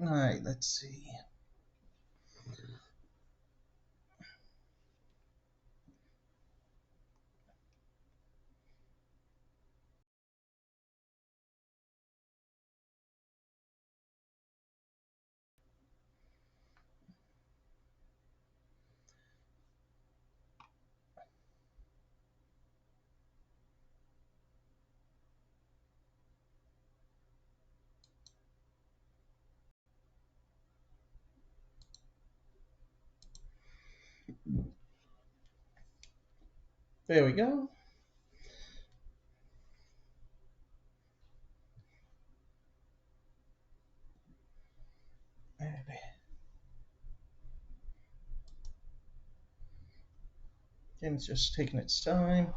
Alright, let's see. There we go. Game's just taking its time.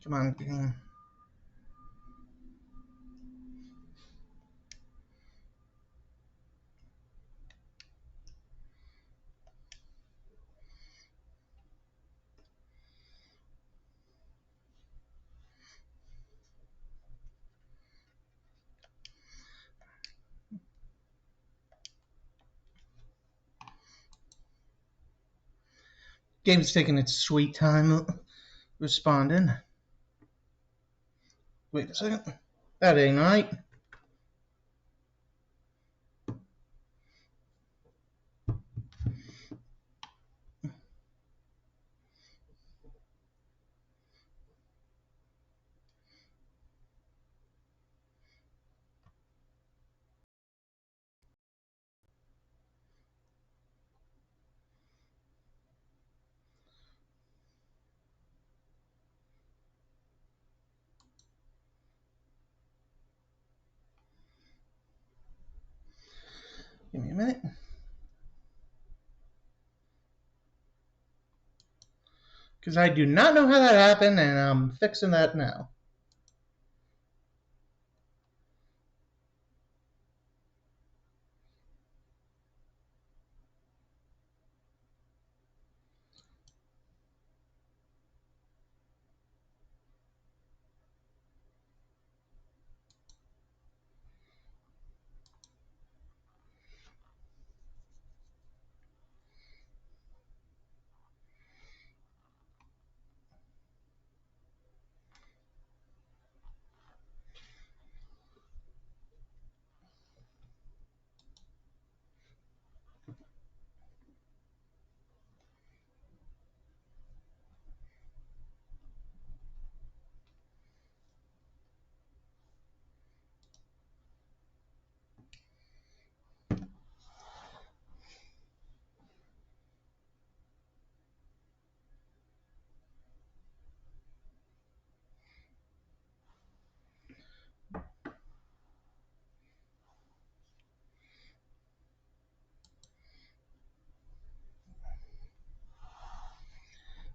Come on, game. Game's taking its sweet time responding. Wait a second. That ain't right. Give me a minute. Because I do not know how that happened, and I'm fixing that now.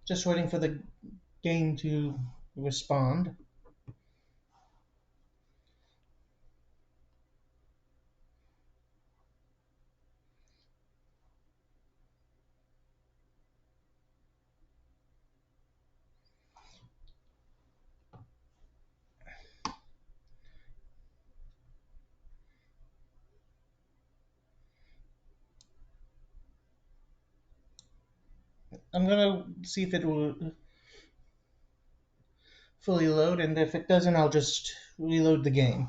Just waiting for the game to respond. I'm gonna see if it will fully load, and if it doesn't, I'll just reload the game.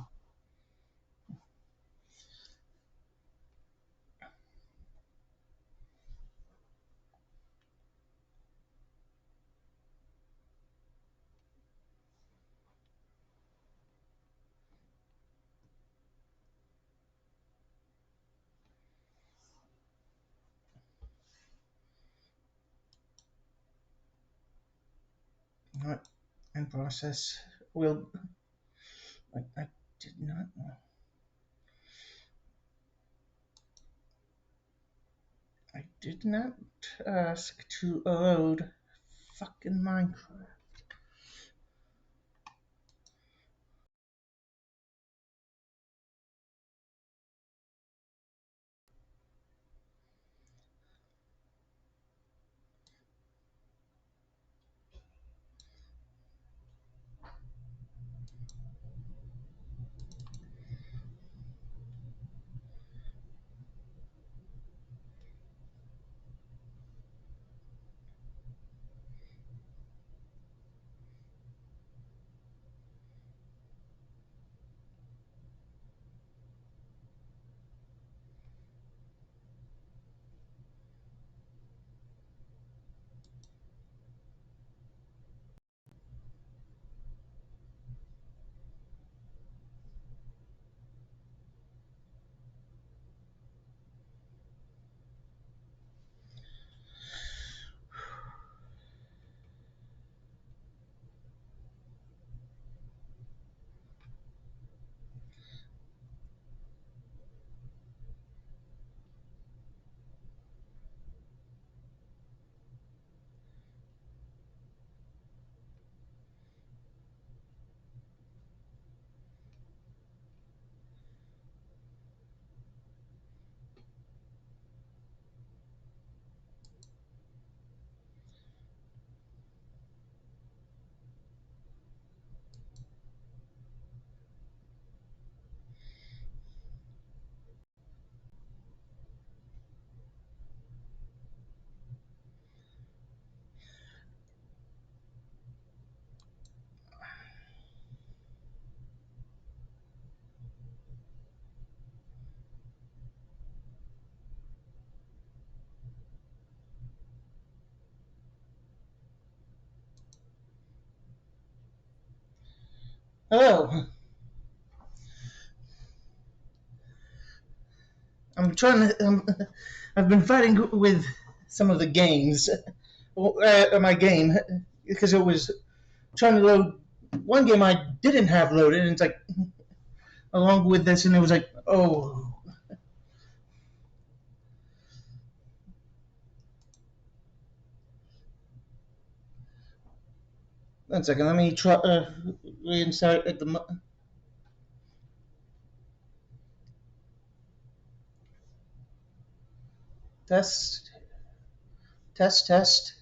In process. Will I did not. I did not ask to load fucking Minecraft. Hello. I'm trying to. I've been fighting with some of the games, my game, because it was trying to load one game I didn't have loaded, and it's like along with this, and it was like, oh, 1 second. Let me try reinsert at the test, test, test.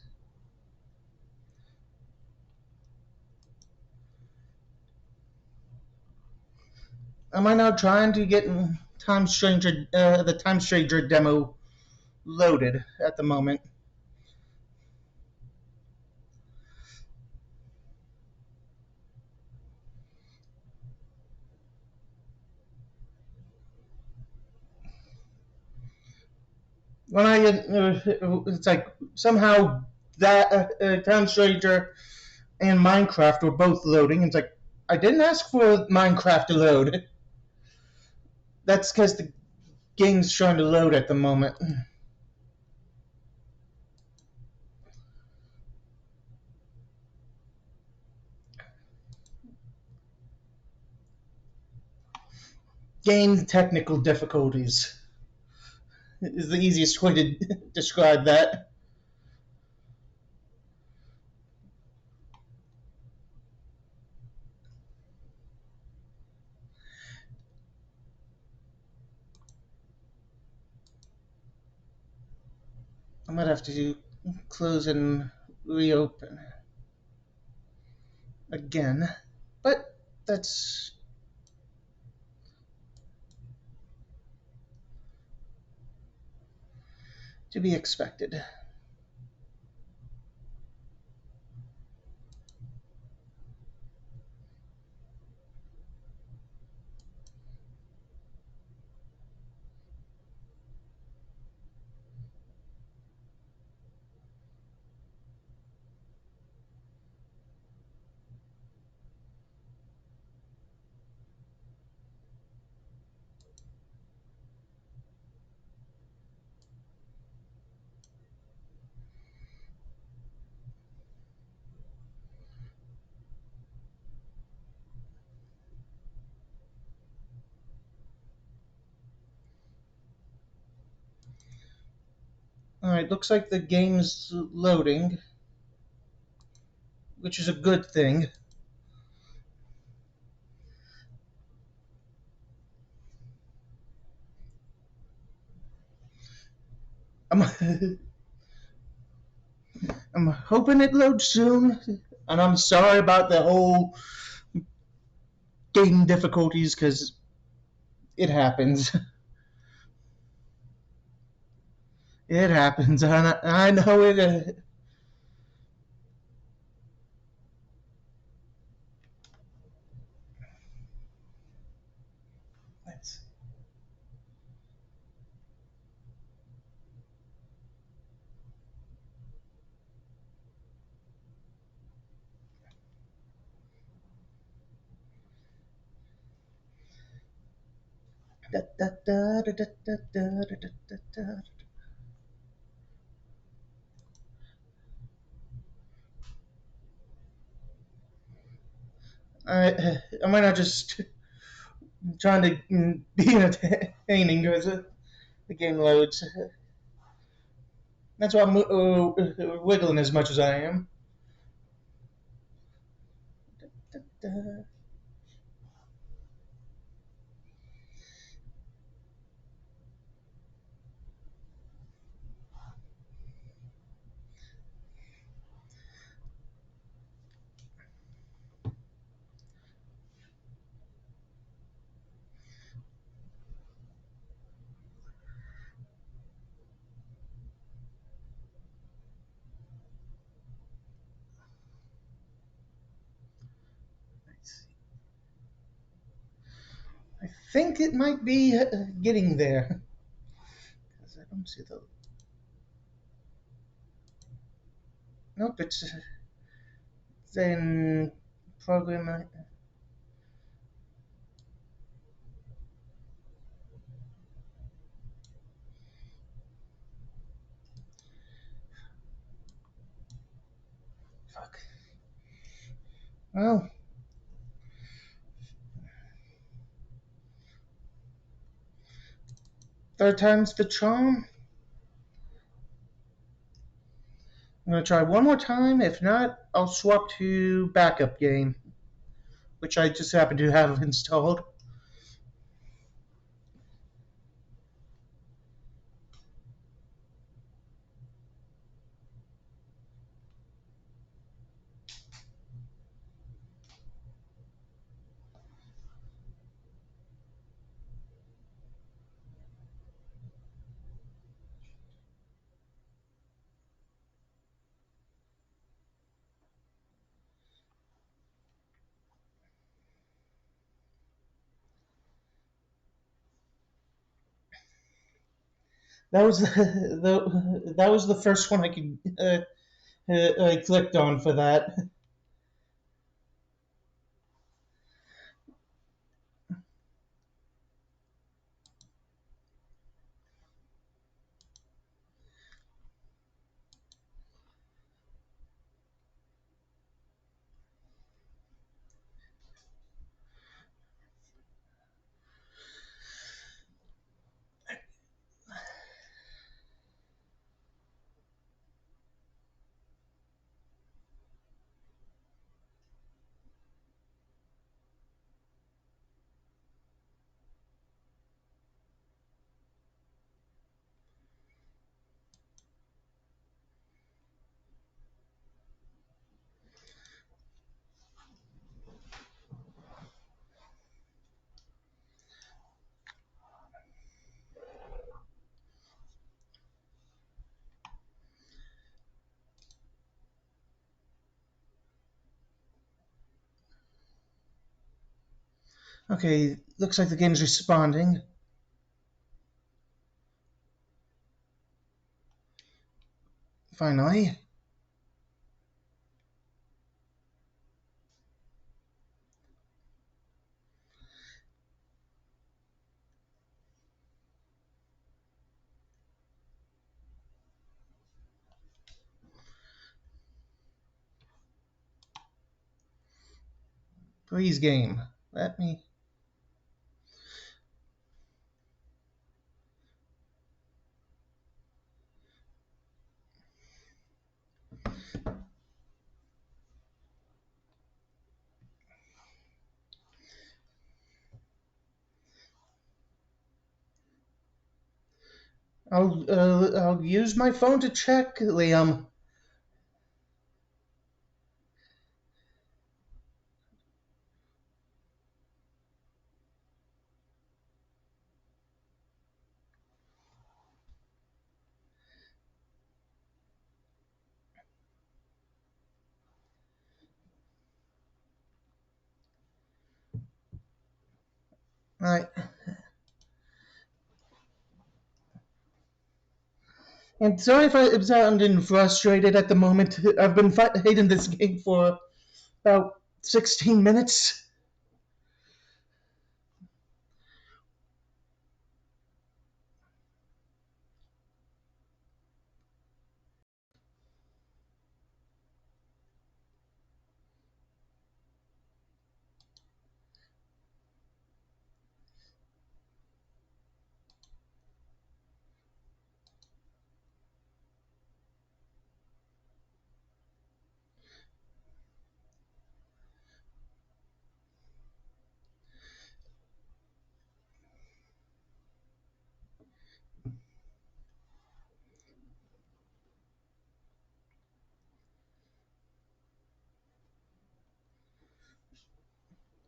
Am I now trying to get the Time Stranger demo loaded at the moment? When it's like somehow that Time Stranger and Minecraft were both loading. It's like I didn't ask for Minecraft to load. That's because the game's trying to load at the moment. Game technical difficulties is the easiest way to describe that. I might have to close and reopen again, but that's to be expected. Alright, looks like the game's loading, which is a good thing. I'm, I'm hoping it loads soon, and I'm sorry about the whole game difficulties, because it happens. It happens, and I know it. Let's da, da, da, da, da, da, da, da, da, da. I might not just trying to be entertaining because the game loads. That's why I'm wiggling as much as I am. Da, da. I think it might be getting there. 'Cause I don't see the. Nope, it's saying program. Fuck. Well, third time's the charm. I'm gonna try one more time. If not, I'll swap to backup game, which I just happen to have installed. That was that was the first one I could I clicked on for that. Okay, looks like the game's responding. Finally. Please, game. Let me. I'll use my phone to check, Liam. Alright. And sorry if I'm sounding frustrated at the moment. I've been hating this game for about 16 minutes.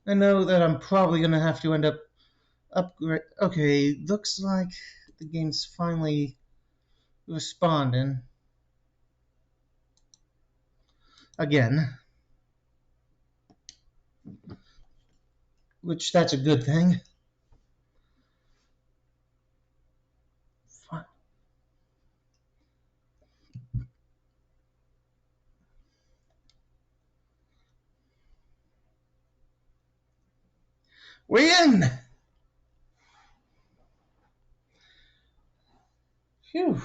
I know that I'm probably gonna have to end up upgrade. Okay, looks like the game's finally responding again, which that's a good thing. We're in. Phew.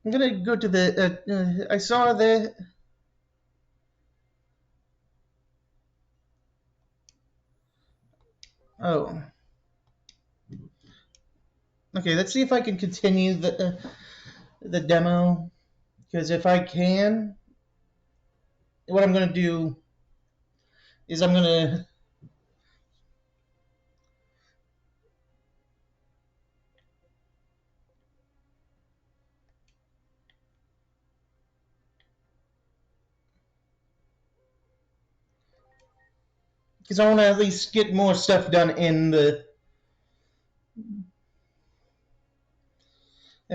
I'm gonna go to the. I saw the. Oh. Okay, let's see if I can continue the demo. Because if I can, what I'm gonna do is I'm gonna. Because I want to at least get more stuff done in the.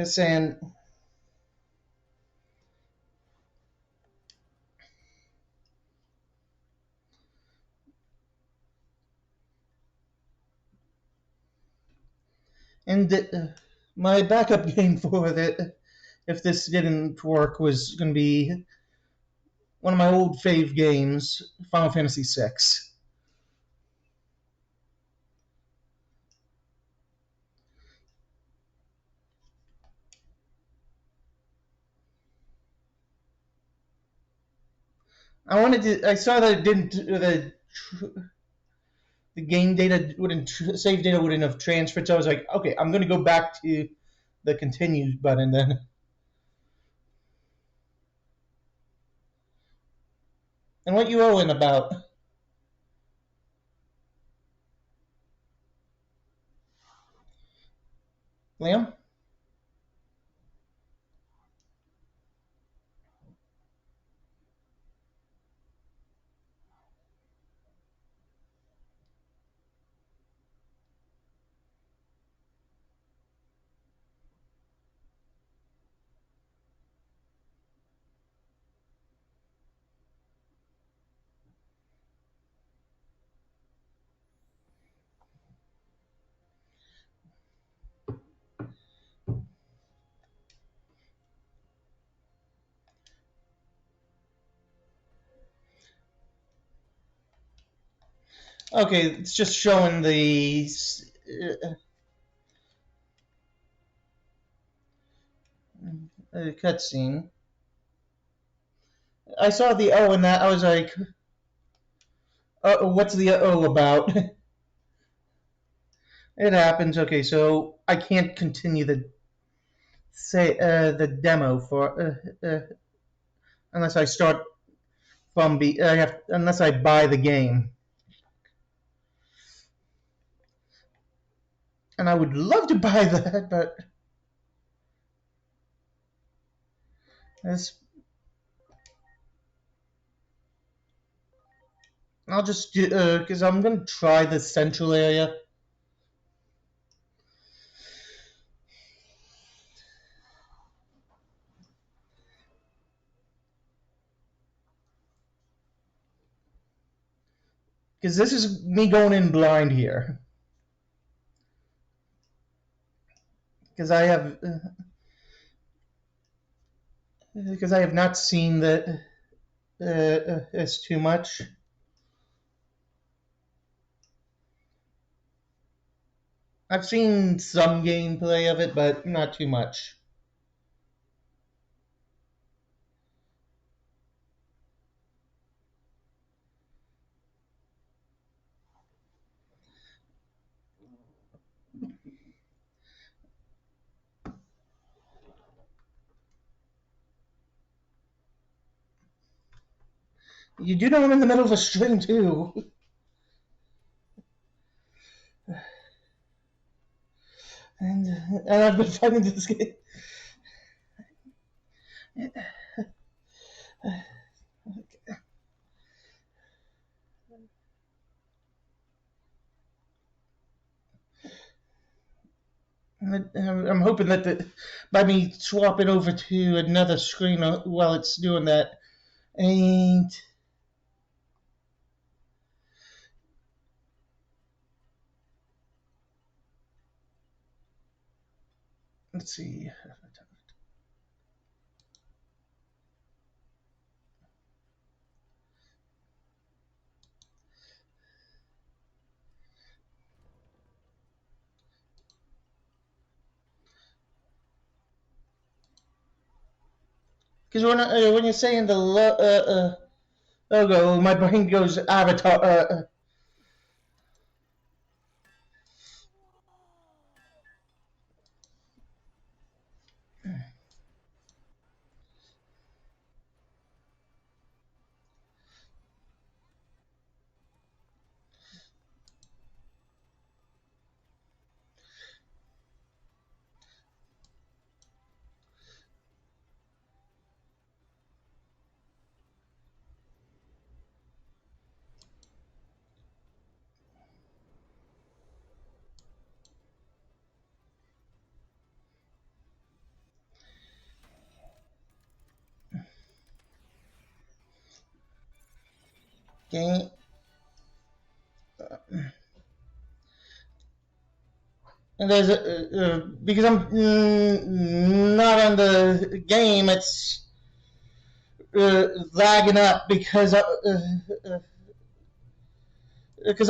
Saying. And my backup game for it, if this didn't work, was going to be one of my old fave games, Final Fantasy VI. I wanted to. I saw that it didn't. The game data wouldn't. Save data wouldn't have transferred. So I was like, okay, I'm going to go back to the continue button then. And what you owing about, Liam? Okay, it's just showing the cutscene. I saw the O in that. I was like, What's the about? It happens. Okay, so I can't continue the demo for unless I start from unless I buy the game, and I would love to buy that, but that's I'll just do because I'm gonna try the central area. Because this is me going in blind here. Because I have not seen this too much. I've seen some gameplay of it, but not too much. You do know I'm in the middle of a stream too, and I've been finding this game. I'm hoping that by me swapping over to another screen while it's doing that, and let's see. Because when you're saying the logo, my brain goes Avatar. Game. And there's because I'm not on the game, it's lagging up because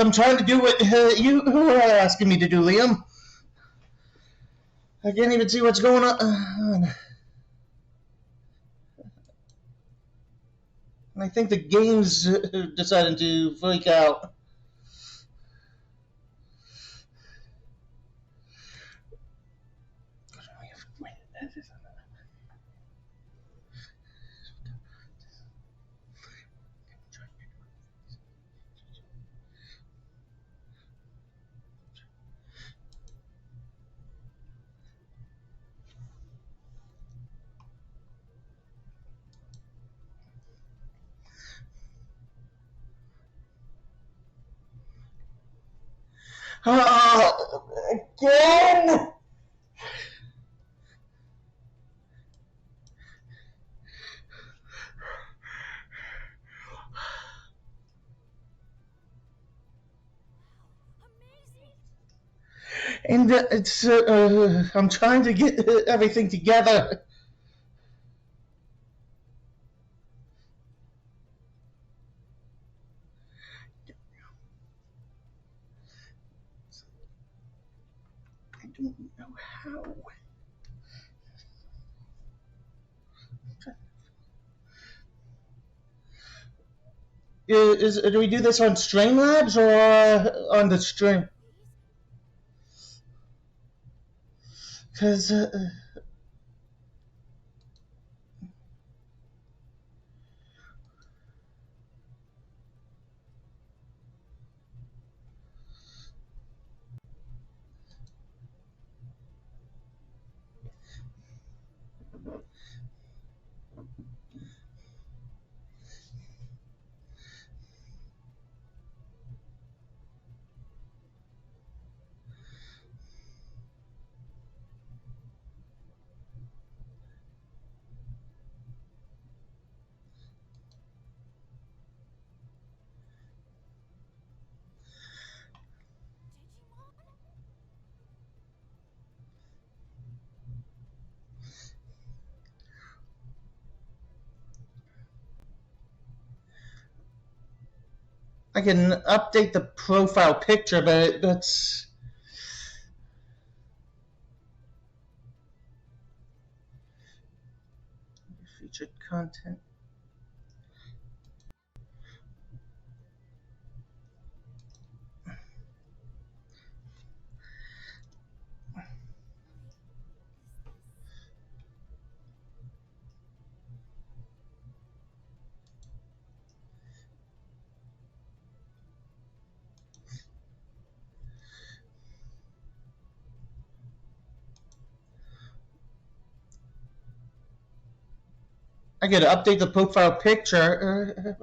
I'm trying to do what you who are asking me to do, Liam. I can't even see what's going on. And I think the game's deciding to freak out. Again! And I'm trying to get everything together. I don't know how. Do we do this on Streamlabs or on the stream? Because I can update the profile picture, but that's featured content. I gotta update the profile picture.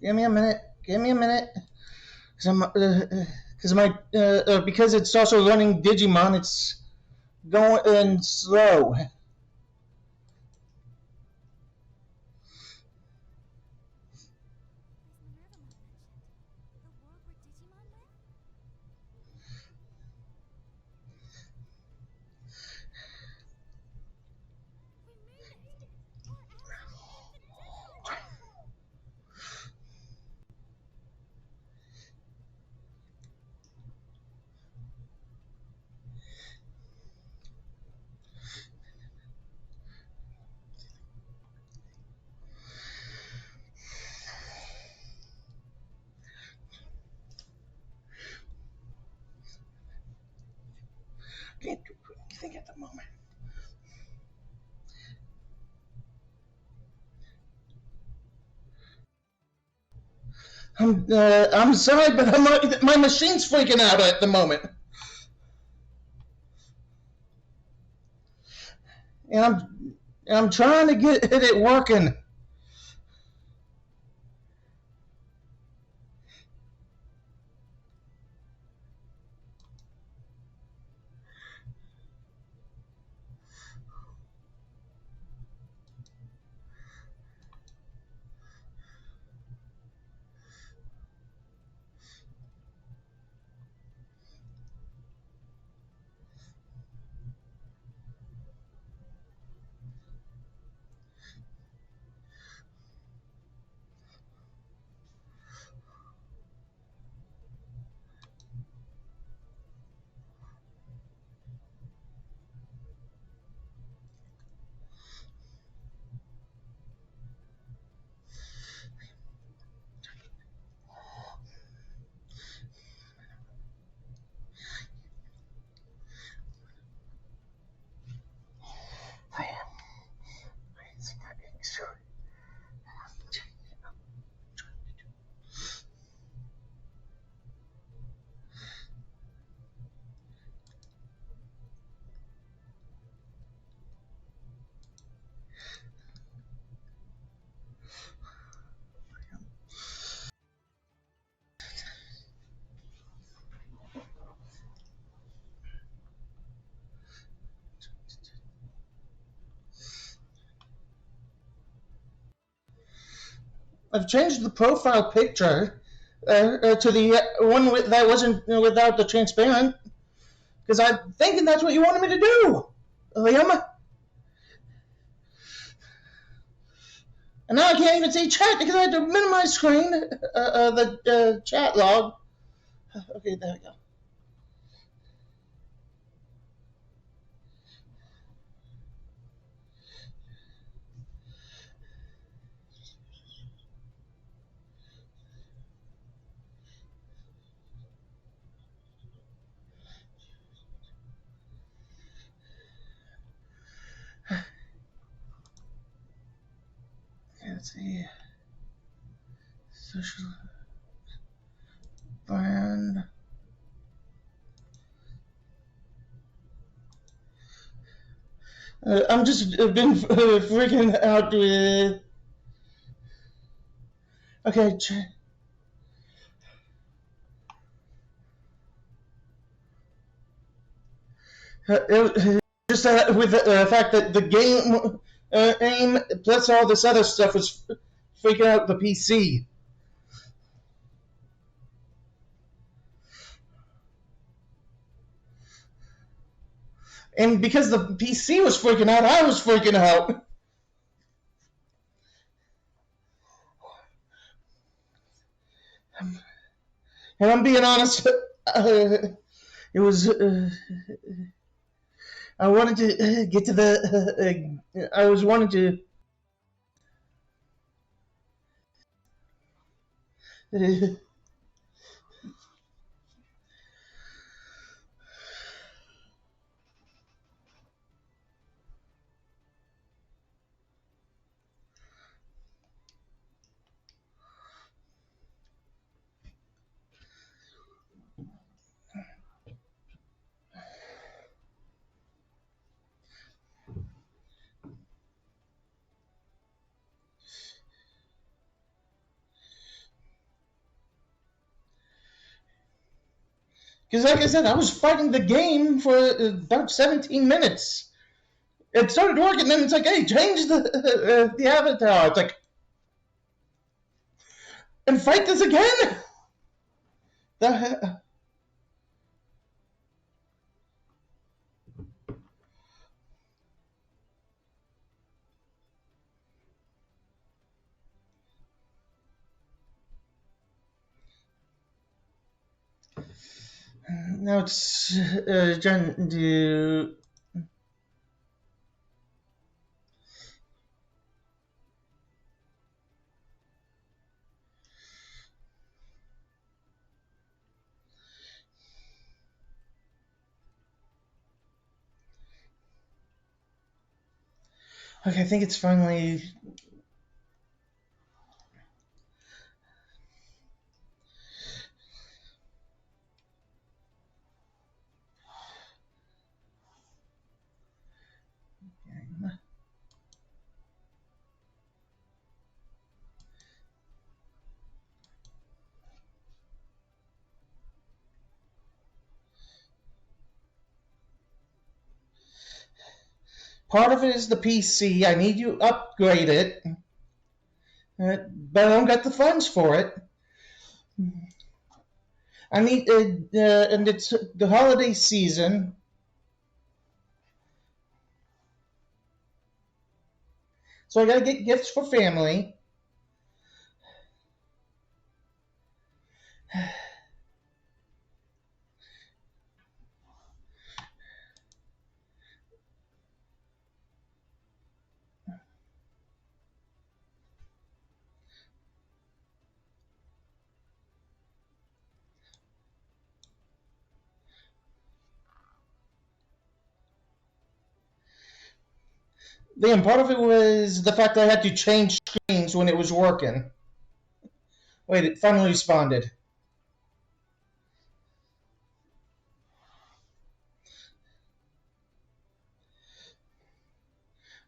Give me a minute. Give me a minute. Because it's also running Digimon, it's going slow. Can't do anything at the moment. I'm sorry, but my machine's freaking out at the moment, and I'm trying to get it working. I've changed the profile picture to the one that wasn't without the transparent, because I'm thinking that's what you wanted me to do, Liam. And now I can't even see chat because I had to minimize screen the chat log. Okay, there we go. Let's see. Social brand. I'm just been freaking out with. Okay. Just with the fact that the game aim plus all this other stuff was freaking out the PC. And because the PC was freaking out, I was freaking out. And I'm being honest, it was. I wanted to get to the. I was wanting to. Because, like I said, I was fighting the game for about 17 minutes. It started working, then it's like, hey, change the avatar. It's like, and fight this again? The, now it's trying to. Okay, I think it's finally. Part of it is the PC. I need you to upgrade it, but I don't got the funds for it. I need, and it's the holiday season. So I gotta get gifts for family. Then part of it was the fact that I had to change screens when it was working. Wait, it finally responded.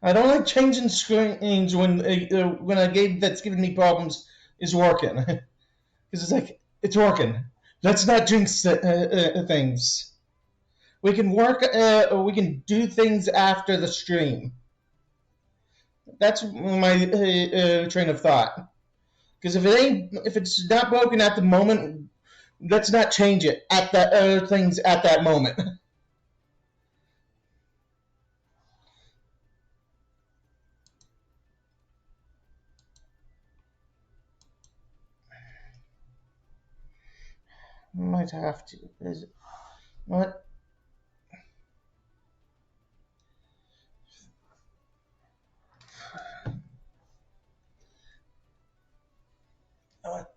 I don't like changing screens when a game that's giving me problems is working, because it's like it's working. Let's not jinx things. We can work. We can do things after the stream. That's my train of thought. Because if it's not broken at the moment, let's not change it at that things at that moment. Might have to. Is it, what? What?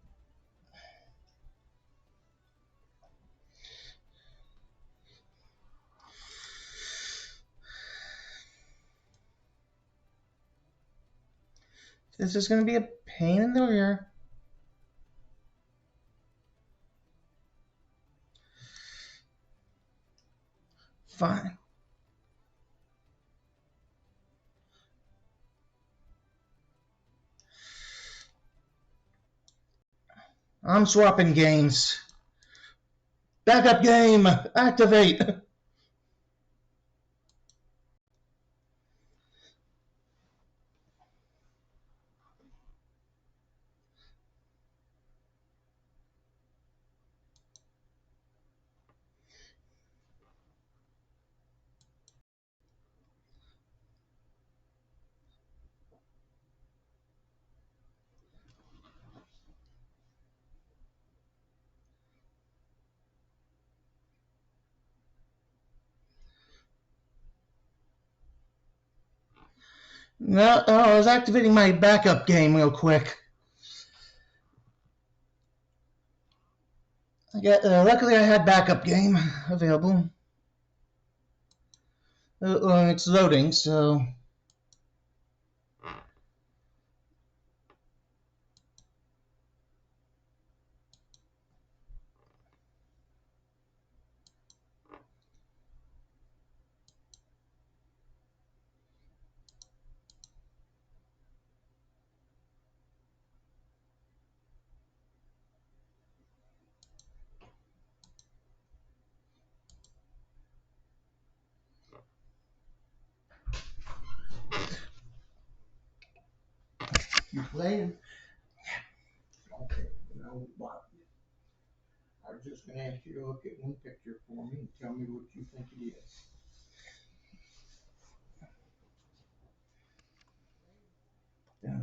This is going to be a pain in the rear. Fine. I'm swapping games. Backup game! Activate! No, I was activating my backup game real quick. Luckily, I had backup game available. It's loading, so. You playing? Okay. No, what? I was just going to ask you to look at one picture for me and tell me what you think it is. Yeah.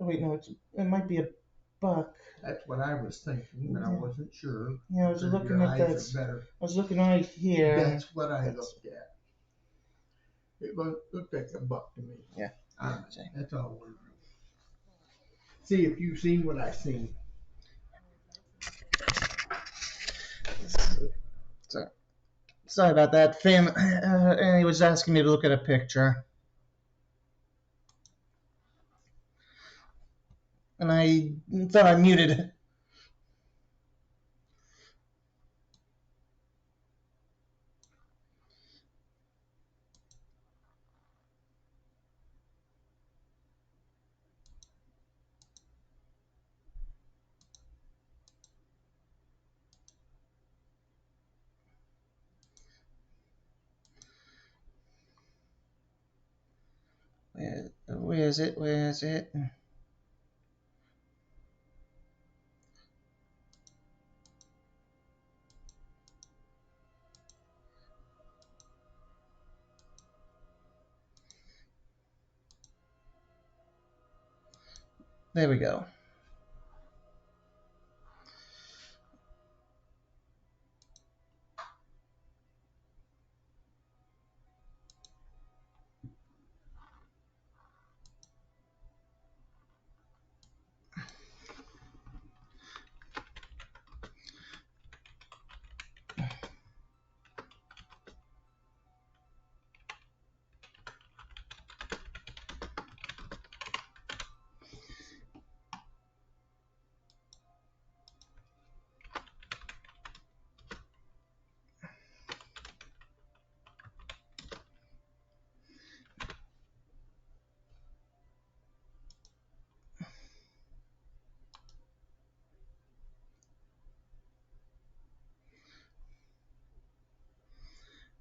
Oh, wait, no, it might be a buck. That's what I was thinking, but I wasn't sure. Yeah, I was looking at that. I was looking right here. That's what I looked at. It looked like a buck to me. Yeah. That's all we're doing. See if you've seen what I've seen. Sorry about that, Finn. And he was asking me to look at a picture. And I thought I muted it. Where is it? Where is it? There we go.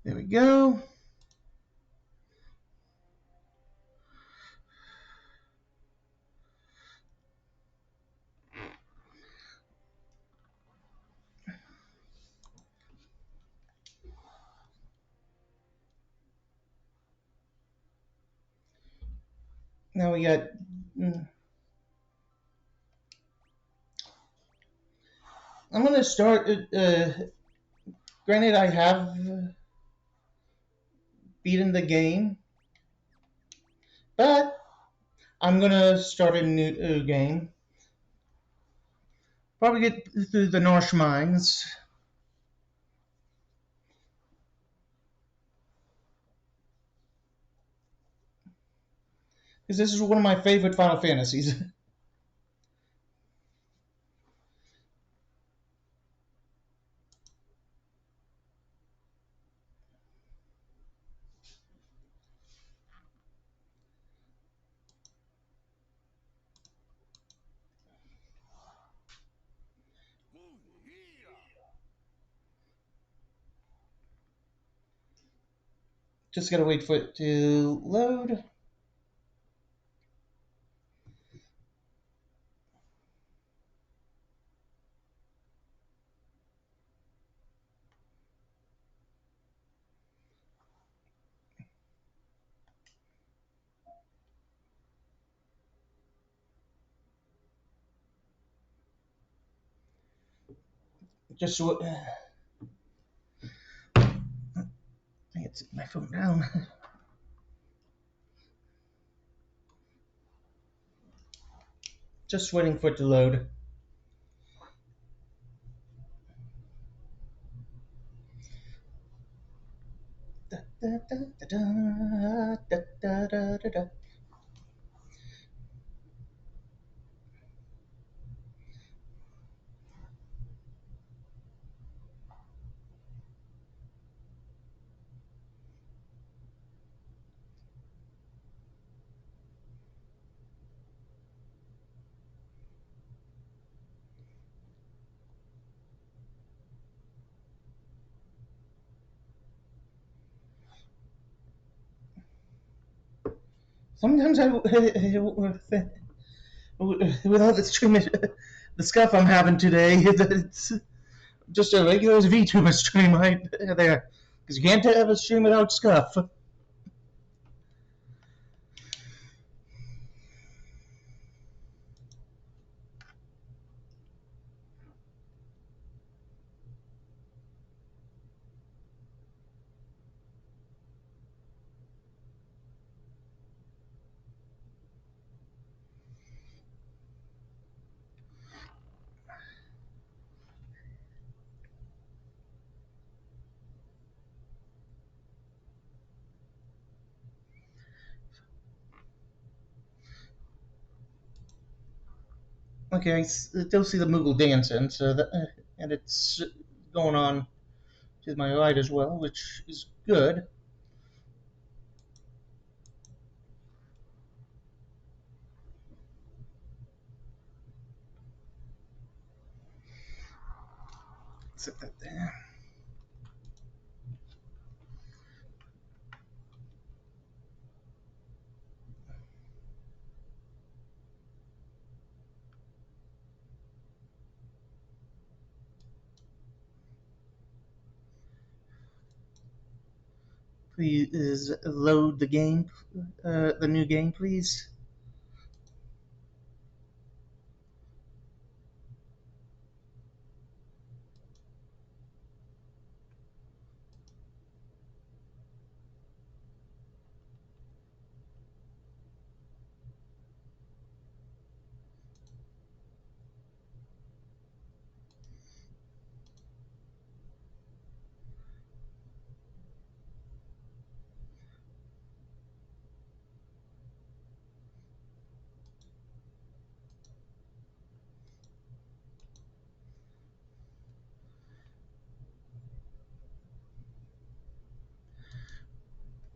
There we go. Now we got. I'm going to start. Granted, I have beaten the game, but I'm going to start a new game. Probably get through the Norse Mines. because this is one of my favorite Final Fantasies. Just gotta wait for it to load. Just I can't set my phone down. Just waiting for it to load. Da, da, da, da, da, da, da, da, da. Sometimes with all the stream, the stuff I'm having today, it's just a regular VTuber stream right there. Because you can't have a stream without scuff. Okay, I still see the Moogle dancing, so and it's going on to my right as well, which is good. Set that there. Please load the game, the new game, please.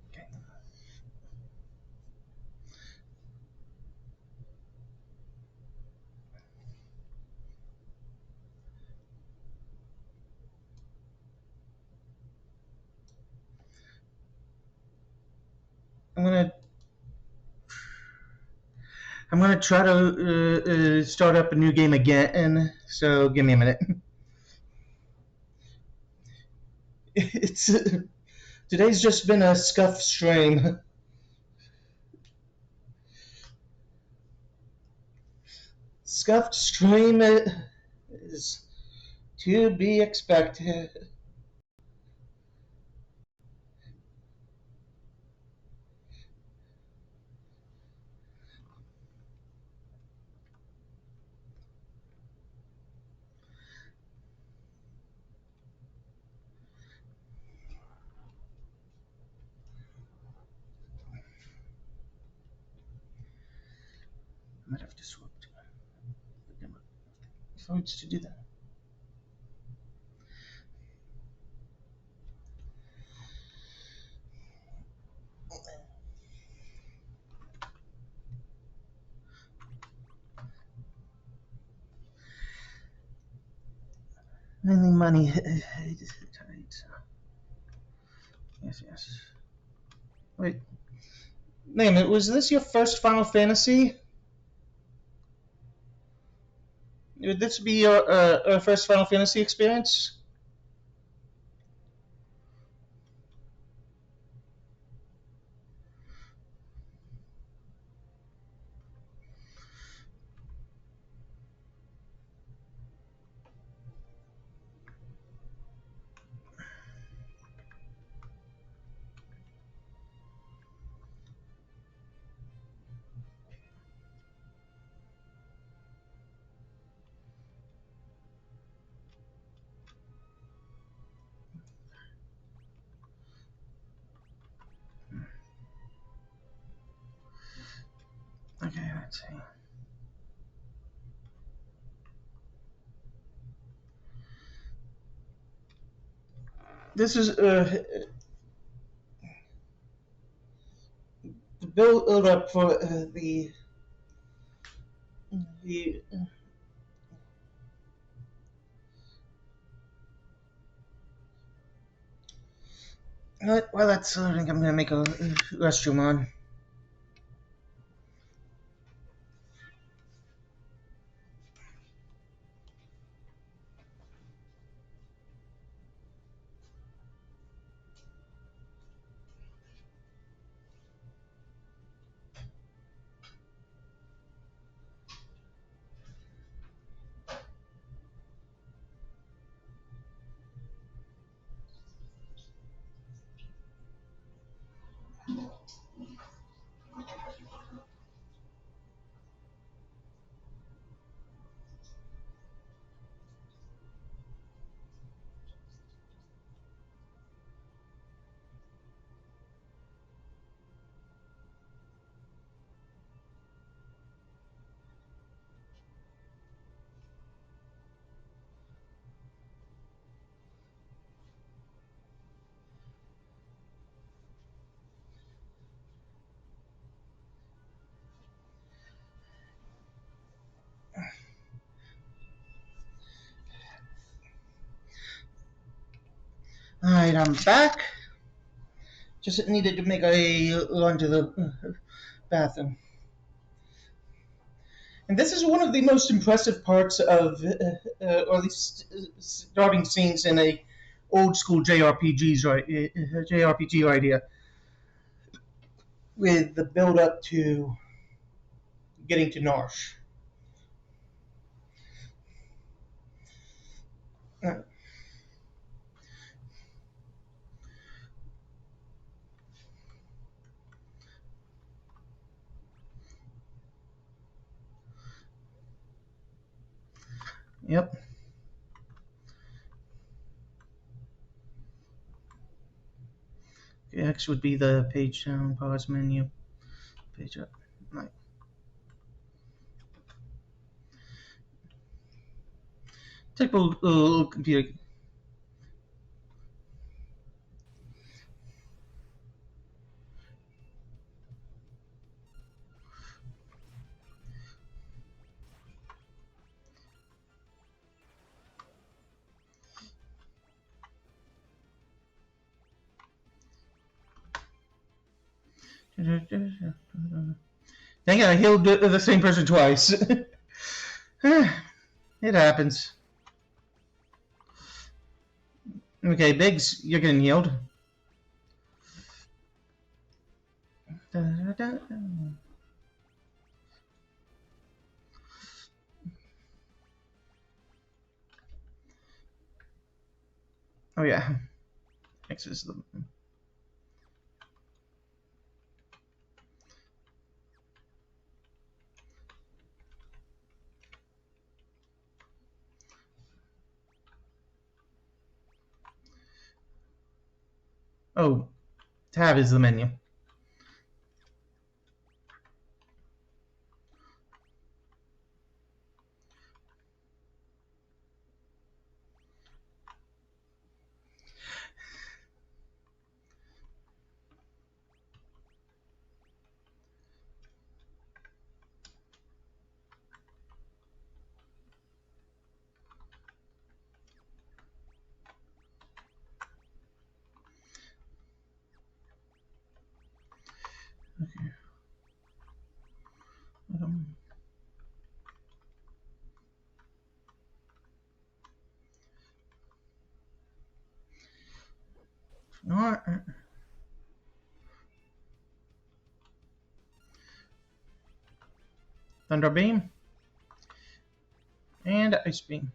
Okay. I'm gonna I'm gonna try to start up a new game again. So give me a minute. It's today's just been a scuff stream. Scuffed stream is to be expected. I might have to swap forwards to do that. Mainly money. Yes, yes. Wait. Name it. Was this your first Final Fantasy? Would this be your first Final Fantasy experience? Okay, let's see. This is the build up for the. While that's loading, I'm gonna make a restroom on. Alright, I'm back. Just needed to make a run to the bathroom. And this is one of the most impressive parts of, or at least starting scenes in a old school JRPGs, right? JRPG idea, with the build up to getting to Narsh. Uh, yep. X would be the page down, pause menu, page up. Right. Typical computer. Dang it, I healed the same person twice. It happens. Okay, Biggs, you're getting healed. Oh yeah, X is the. Oh, tab is the menu. Um, not Thunder Beam and Ice Beam.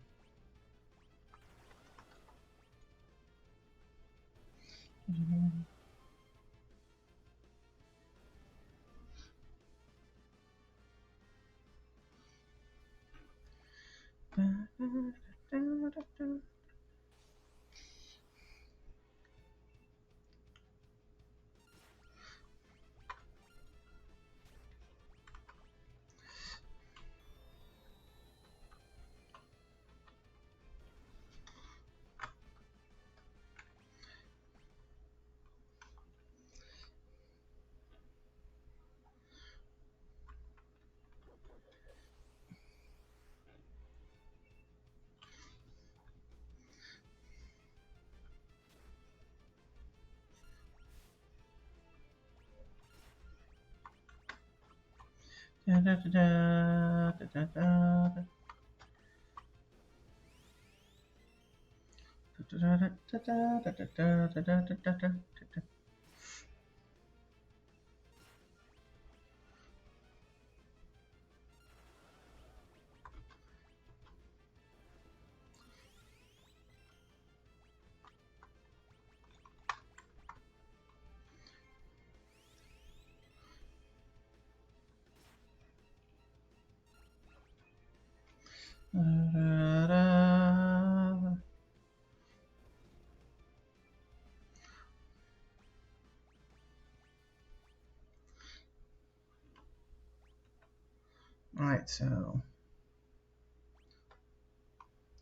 Alright, so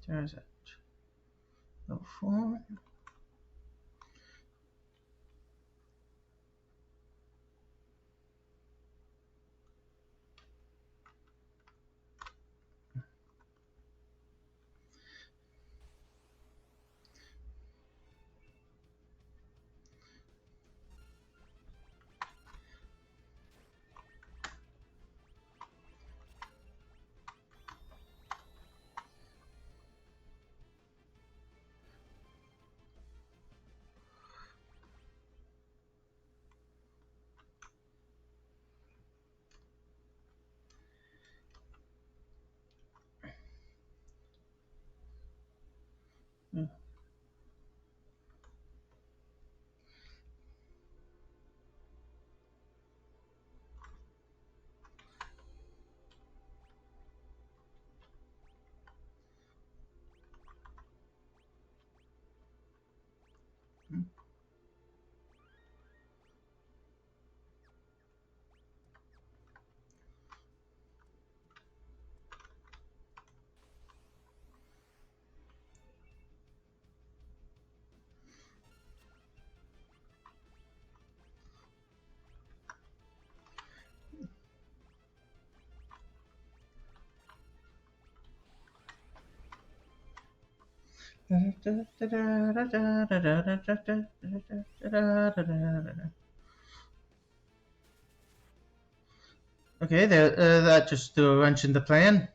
there's it. Level 4. Okay, that just threw a wrench in the plan.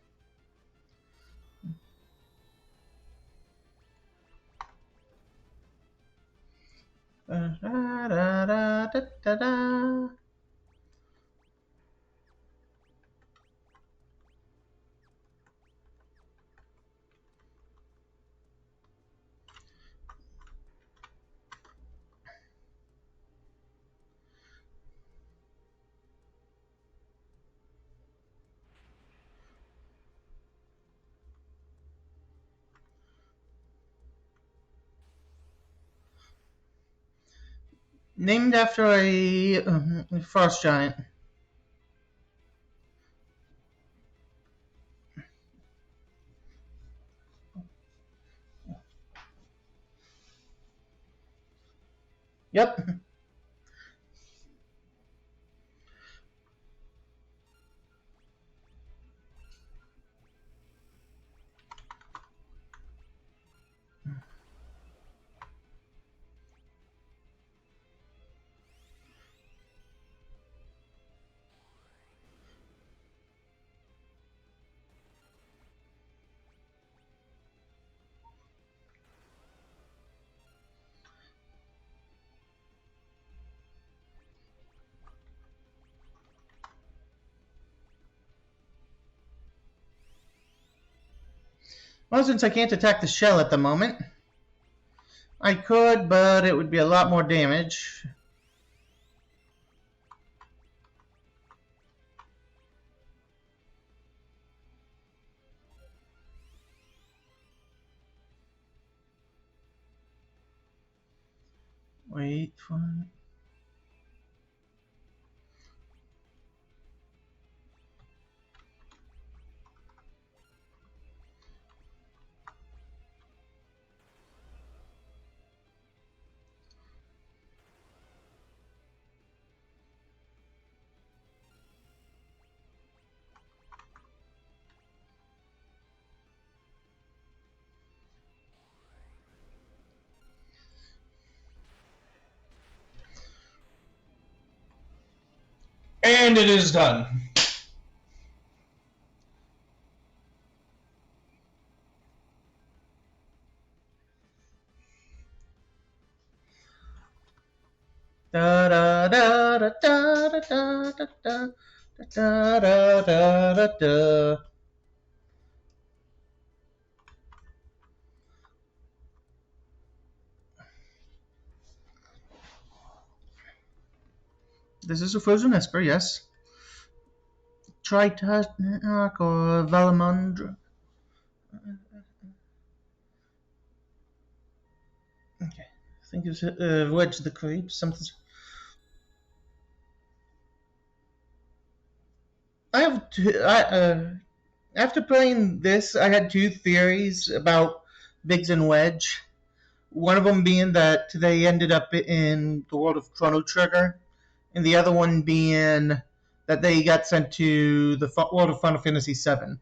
Named after a frost giant. Yep. Well, since I can't attack the shell at the moment, I could, but it would be a lot more damage. Wait for it. And it is done. Da da da da da da da da da da da da da. This is a frozen esper, yes. Tritarch or Valamandra. Okay, I think it's Wedge the Creep. Something. I have after playing this, I had two theories about Biggs and Wedge. One of them being that they ended up in the world of Chrono Trigger, and the other one being that they got sent to the world of Final Fantasy VII.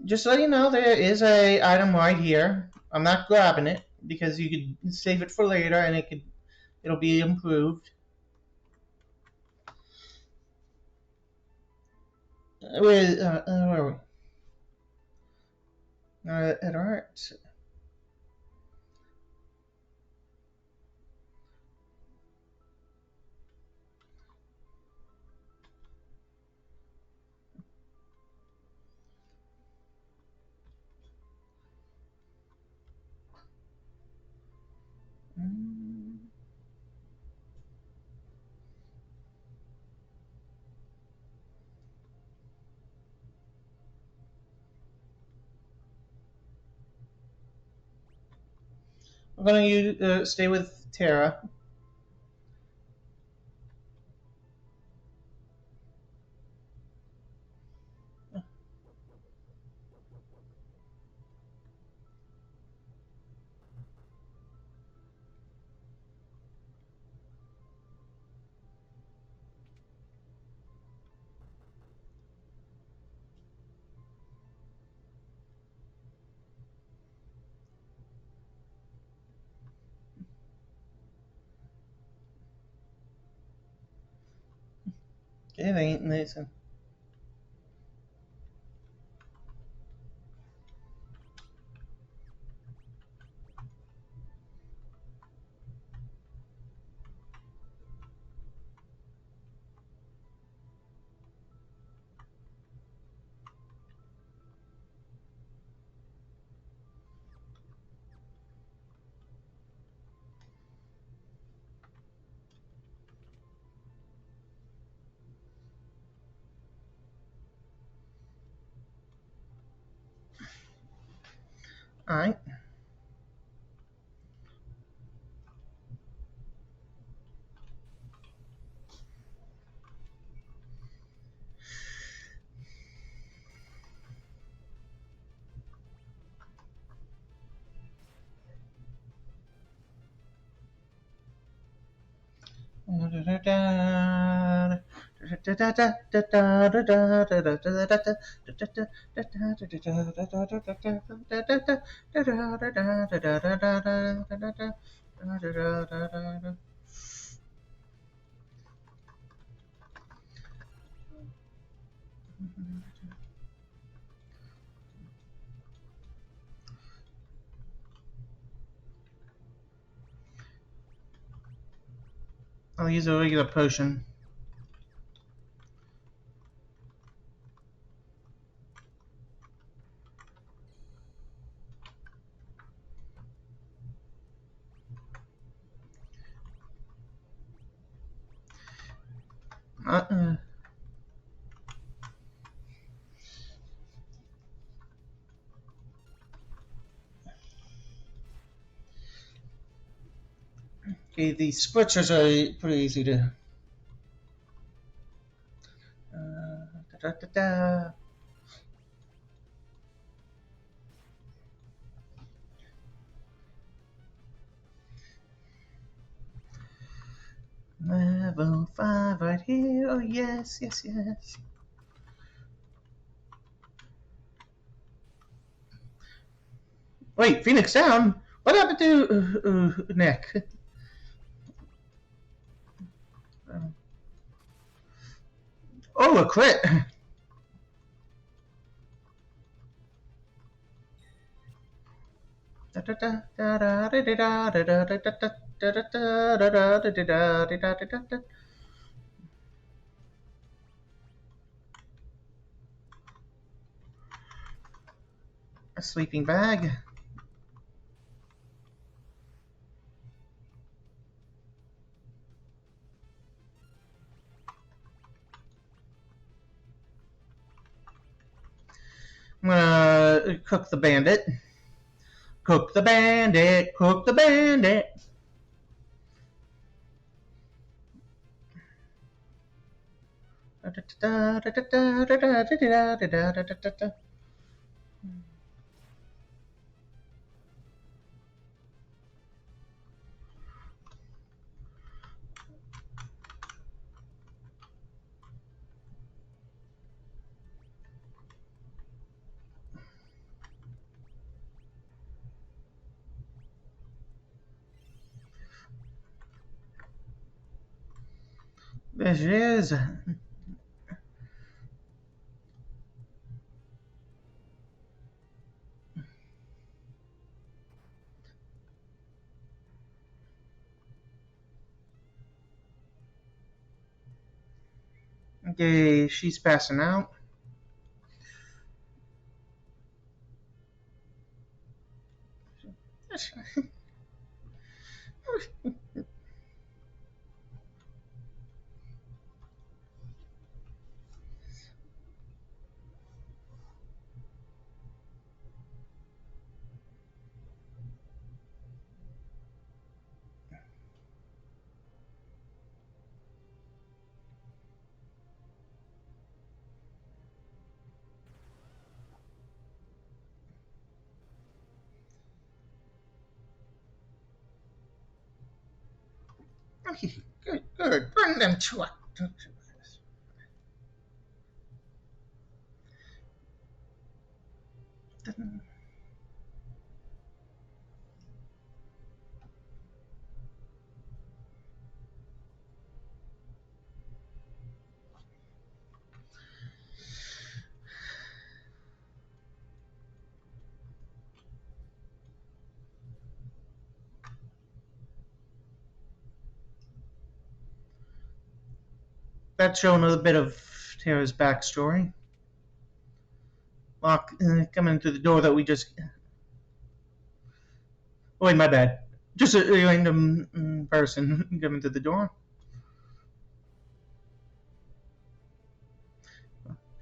Just so you know, there is a item right here. I'm not grabbing it because you could save it for later, and it'll be improved. Where are we? At art. I'm gonna stay with Terra. Okay, they ain't listen. Alright. I'll use a regular potion. Uh-uh. Okay, the spritzers are pretty easy to. Da, da, da. Level 5 right here. Oh, yes, yes, yes. Wait, Phoenix down? What happened to Nick? Oh, a crit. A sleeping bag. I'm gonna cook the bandit. Cook the bandit. Cook the bandit. There she is. Okay, she's passing out. Okay, good, good. Bring them to us. That's showing a bit of Tara's backstory. Coming through the door that we just. Oh, wait, my bad. Just a random person coming through the door.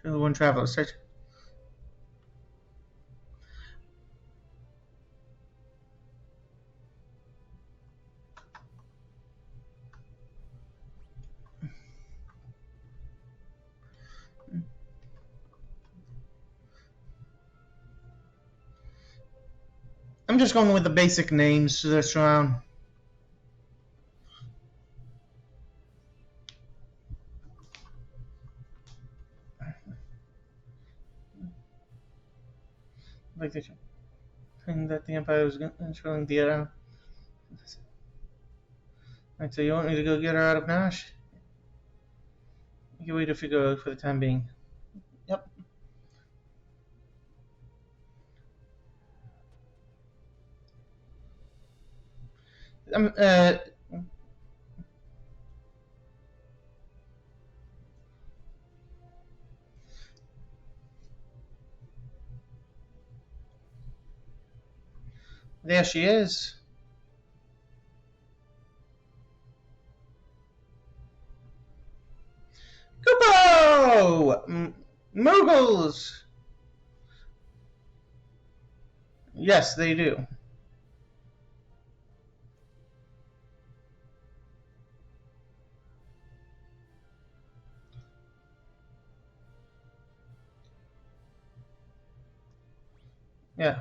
One traveler search. I'm just going with the basic names this round. like the thing that the Empire was showing the other. Right, so you want me to go get her out of Nash? You can wait if you go for the time being. Yep. Um, uh, there she is. Kupo! Moogles! Yes, they do. Yeah.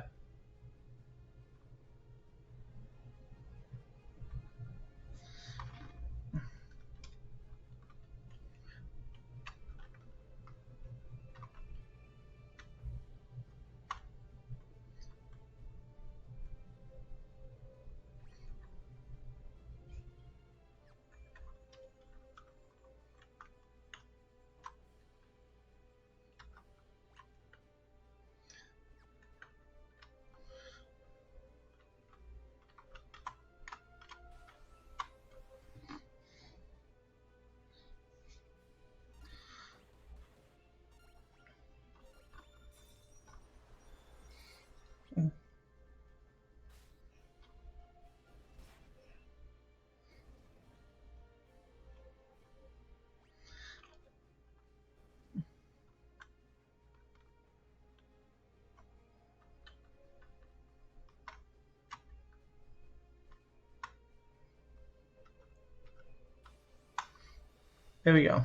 There we go.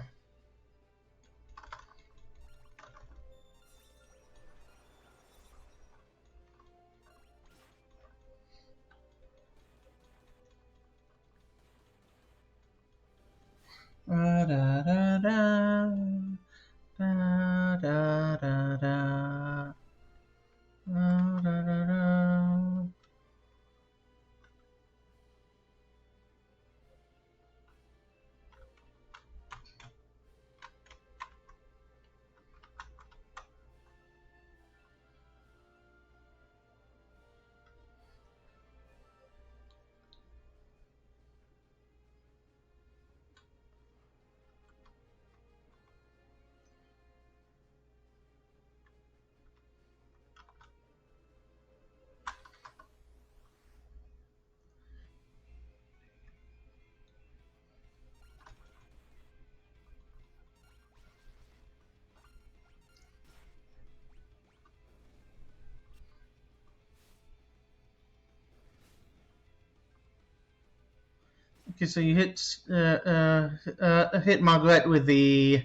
Da da da da da da da da da da da. Okay, so you hit Margaret with the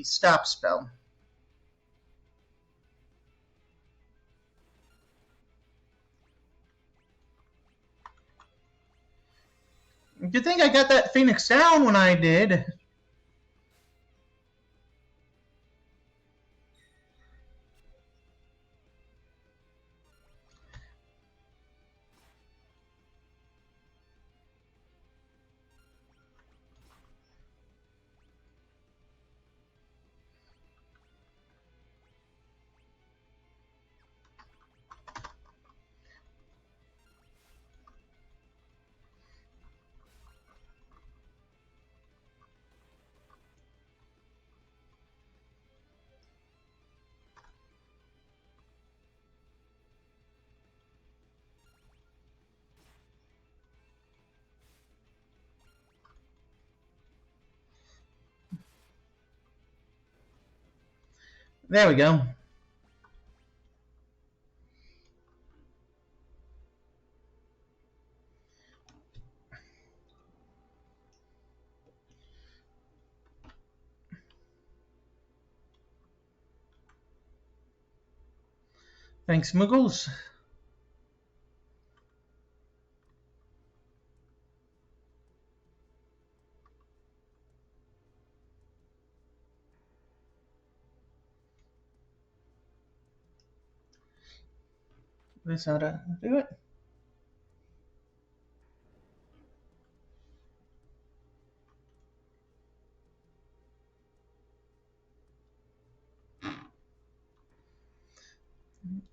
stop spell. You think I got that Phoenix down when I did? There we go. Thanks, Muggles. That's how to do it.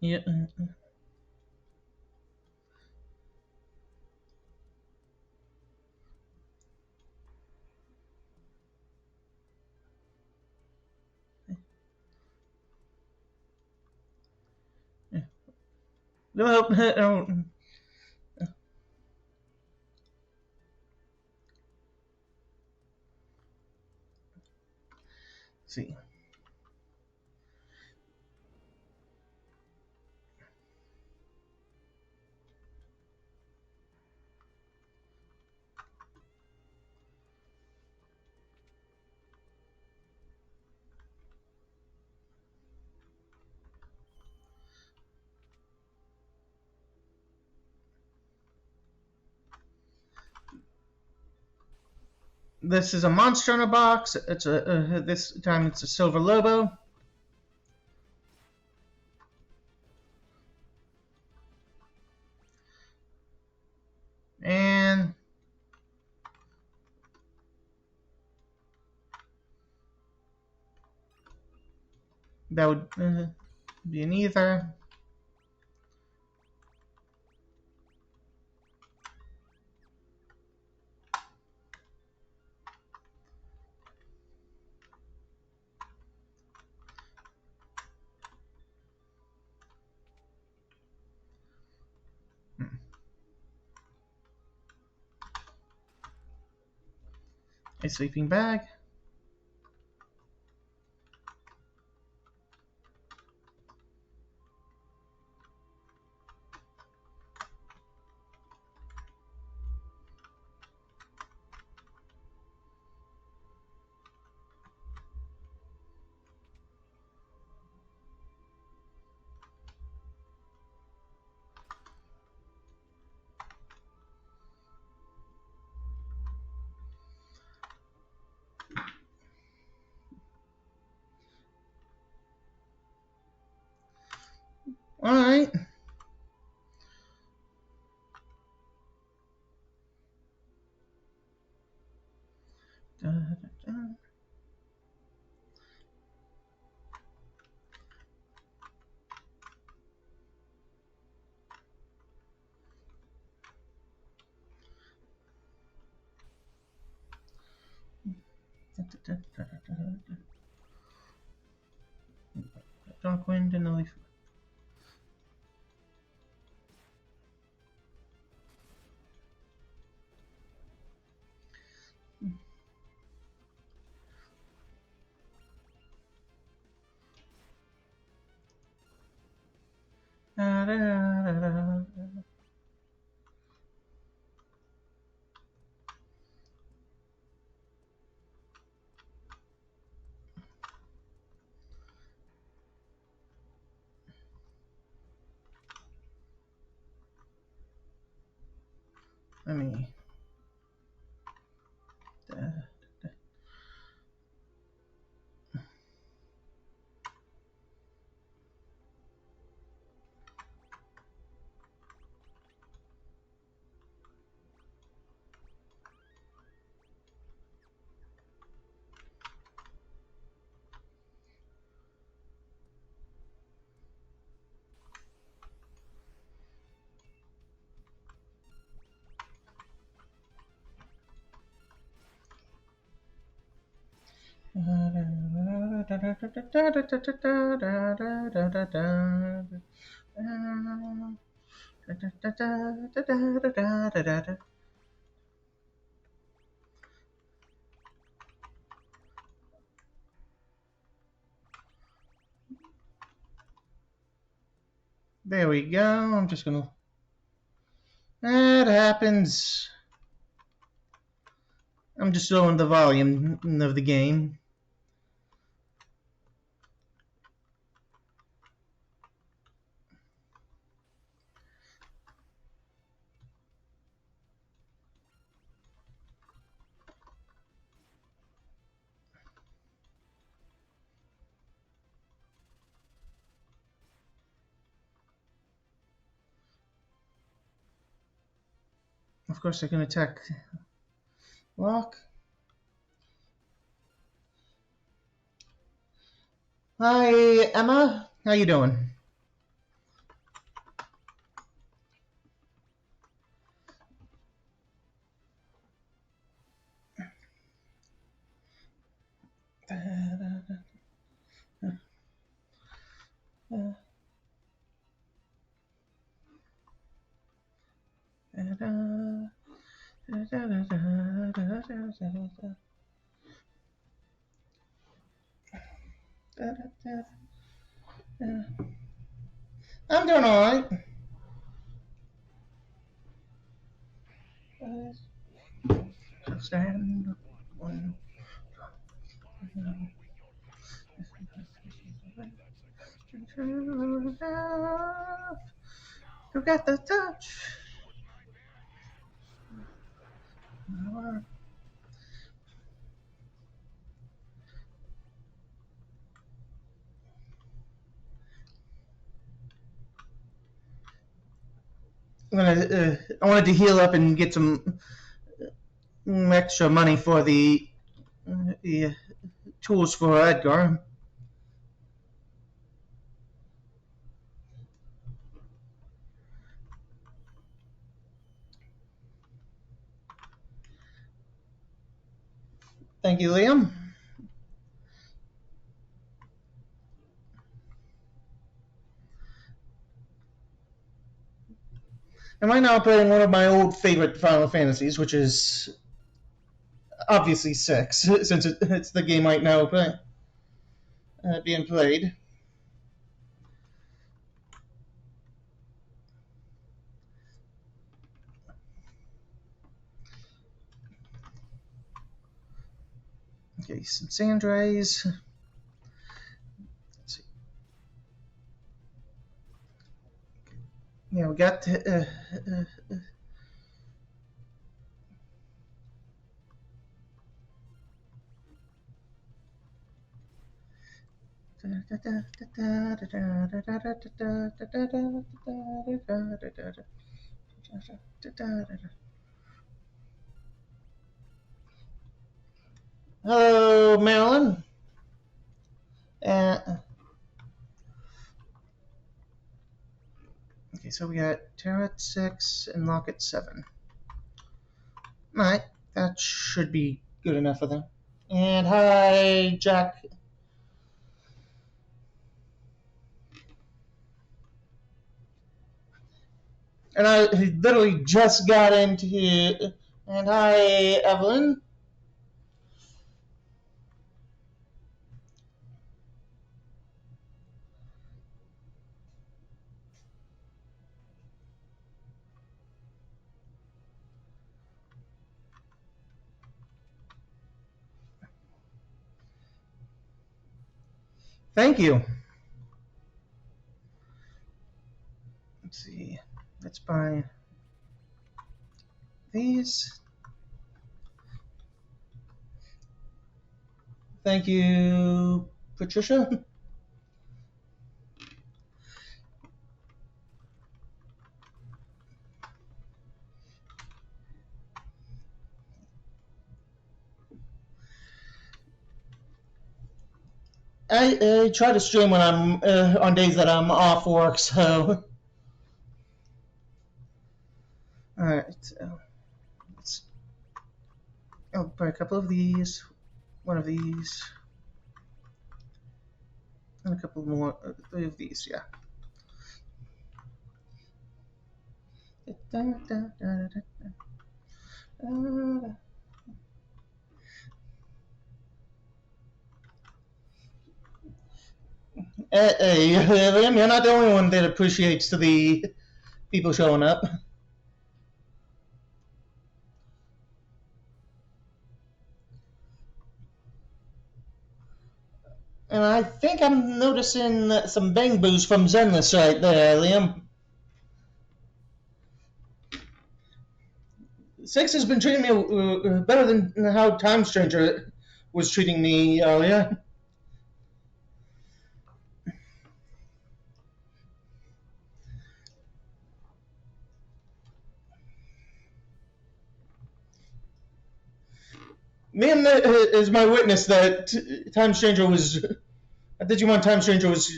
Yeah. Well, see. This is a monster in a box. It's a this time it's a silver Lobo, and that would be an ether. A sleeping bag. All right. Dark wind and a leaf. Let me. There we go. I'm just gonna. That happens. I'm just lowering the volume of the game. Of course, I can attack Lock. Hi, Emma. How you doing? I'm doing all right. Stand one. You got the touch. I wanted to heal up and get some extra money for the tools for Edgar. Thank you, Liam. I'm right now playing one of my old favorite Final Fantasies, which is obviously 6, since it's the game right now being played. Okay, some Sandries. Let's see. Yeah, we got Hello, Marilyn. Uh, okay, so we got Terra at 6 and Lock at 7. Alright, that should be good enough for them. And hi, Jack. And I literally just got into here. And hi, Evelyn. Thank you. Let's see. Let's buy these. Thank you, Patricia. I try to stream when I'm on days that I'm off work, so. Alright, so let's. I'll buy a couple of these, one of these, and a couple more, 3 of these, yeah. Hey, Liam, you're not the only one that appreciates the people showing up. And I think I'm noticing some bang boos from Zenless right there, Liam. 6 has been treating me better than how Time Stranger was treating me earlier. Man is my witness that Time Stranger was Digimon Time Stranger was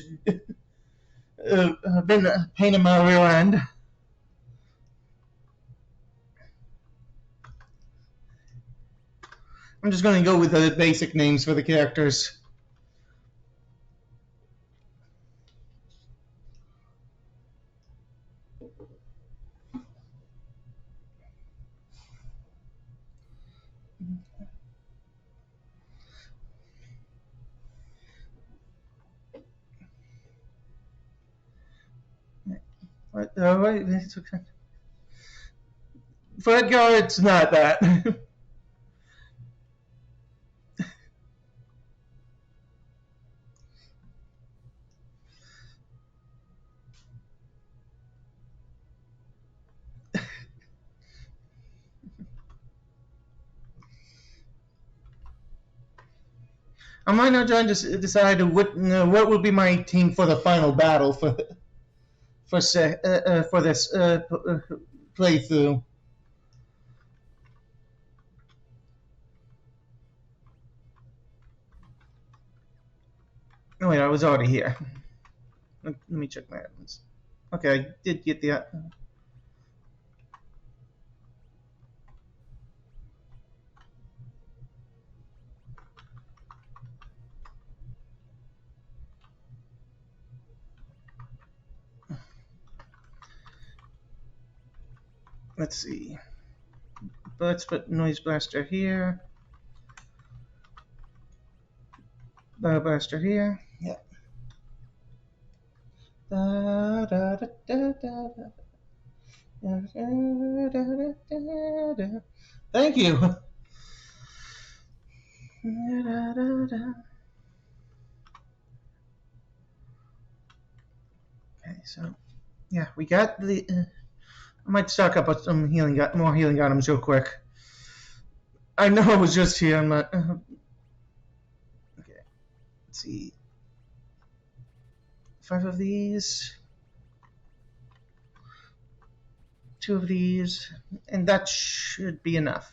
been a pain in my rear end. I'm just going to go with the basic names for the characters. Wait, it's okay. For Edgar, it's not that. I'm right now trying to decide what will be my team for the final battle for this playthrough. Oh wait, I was already here. Let me check my items. Okay, I did get the. Let's see. Let's put Noise Blaster here. Blaster here. Yeah. Da, da, da, da, da, da, da, da, da, da. Thank you. Da, da, da. Okay, so yeah, we got the. I might stock up on some more healing items real quick. I know it was just here. I'm not. Okay, let's see. 5 of these, 2 of these, and that should be enough.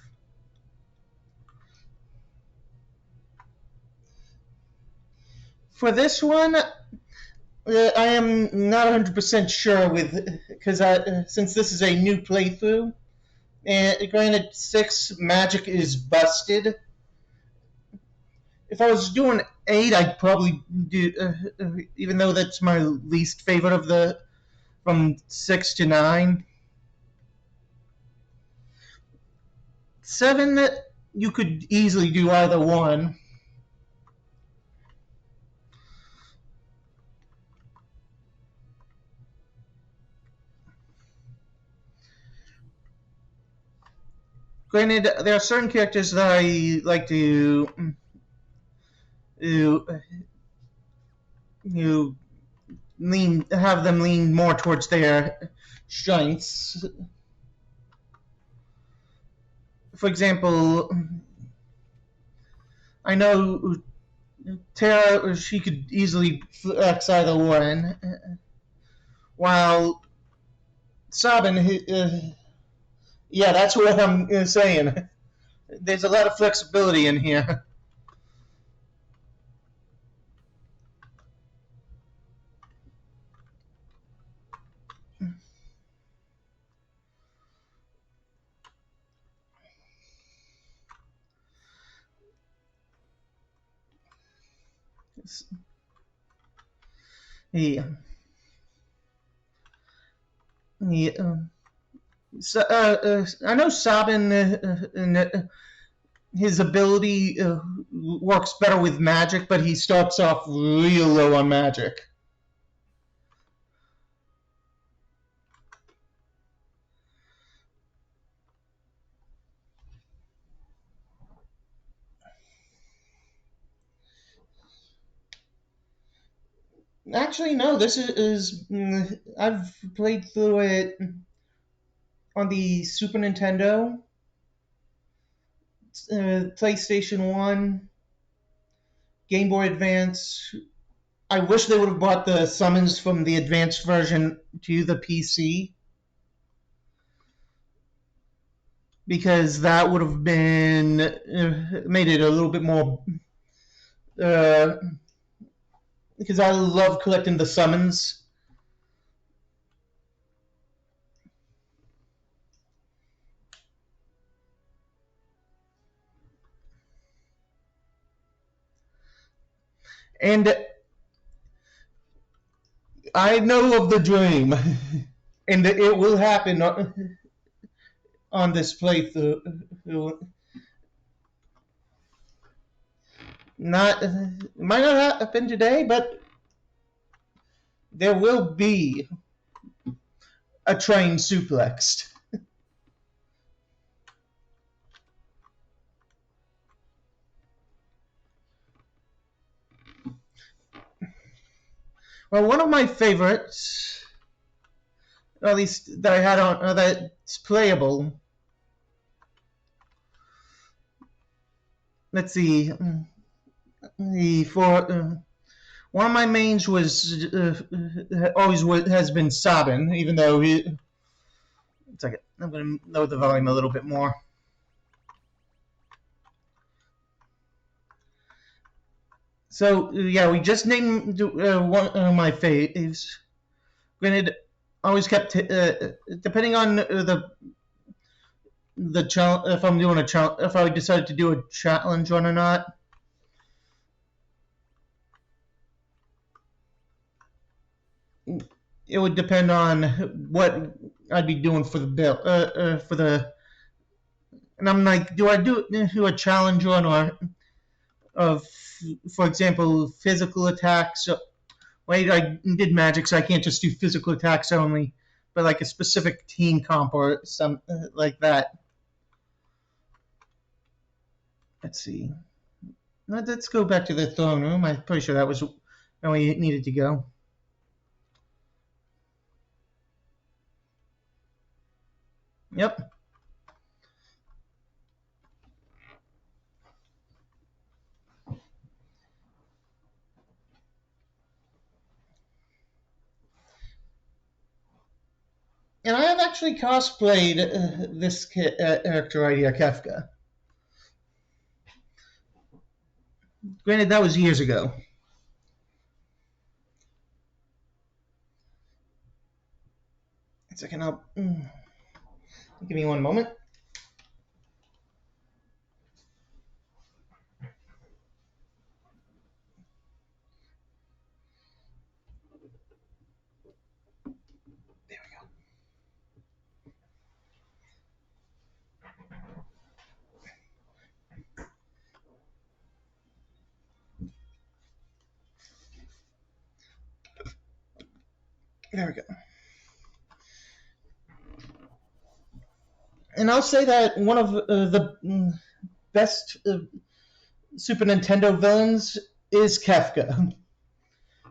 For this one, I am not 100% sure because since this is a new playthrough, and granted 6 magic is busted. If I was doing 8, I'd probably do, even though that's my least favorite of the from 6 to 9. 7, you could easily do either one. Granted, there are certain characters that I like to you you have them lean more towards their strengths. For example, I know Tara, she could easily flex either one, while Sabin, yeah, that's what I'm saying. There's a lot of flexibility in here. Yeah. Yeah. So, I know Sabin, his ability works better with magic, but he starts off real low on magic. Actually, no. This is I've played through it on the Super Nintendo, PlayStation One, Game Boy Advance. I wish they would have brought the summons from the advanced version to the PC because that would have been made it a little bit more. Uh, because I love collecting the summons. And I know of the dream, and it will happen on this playthrough. Not might not happen today, but there will be a train suplexed. Well, one of my favorites, at least that I had on that's playable. Let's see. The for one of my mains was always has been Sabin, even though he. It's like I'm going to lower the volume a little bit more. So yeah, we just named one of my faves. Granted, I always kept depending on the challenge. If I'm doing a challenge, if I decided to do a challenge run or not, it would depend on what I'd be doing for the bill for the. And I'm like, do I do a challenge run or of, for example, physical attacks? Wait, I did magic, so I can't just do physical attacks only, but like a specific team comp or some like that. Let's see. Let's go back to the throne room. I'm pretty sure that was where we needed to go. Yep. And I have actually cosplayed this character right here, Kefka. Granted, that was years ago. A second, give me one moment. There we go. There we go. And I'll say that one of the best Super Nintendo villains is Kefka.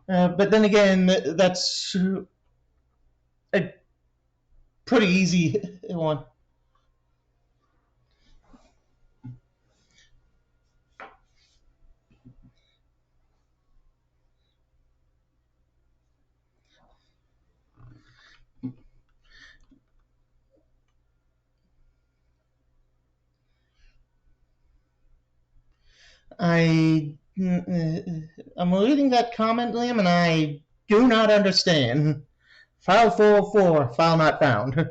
But then again, that's a pretty easy one. I'm reading that comment, Liam, and I do not understand. File 404, file not found.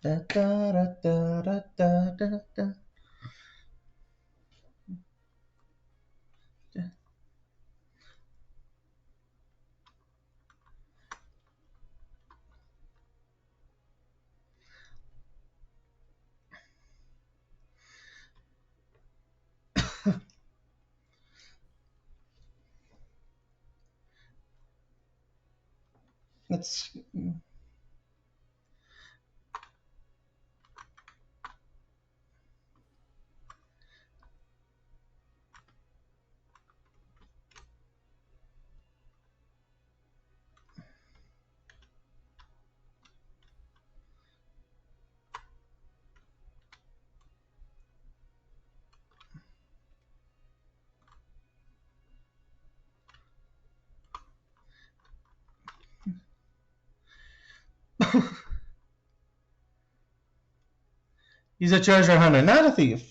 Da, da, da, da, da, da, da. Let's. He's a treasure hunter, not a thief.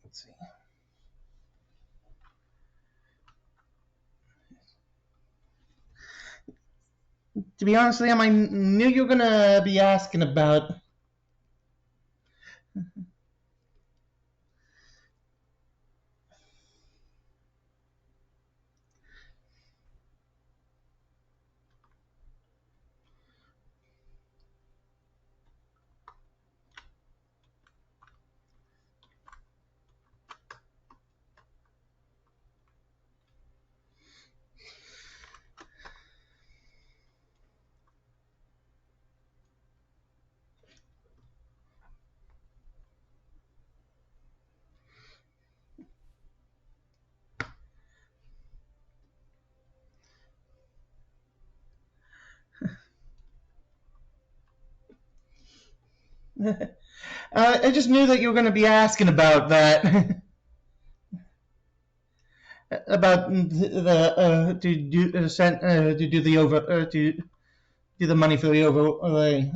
Let's see. To be honest, Liam, I knew you were gonna be asking about. I just knew that you were gonna be asking about that. About the to do the over to do the money for the overlay.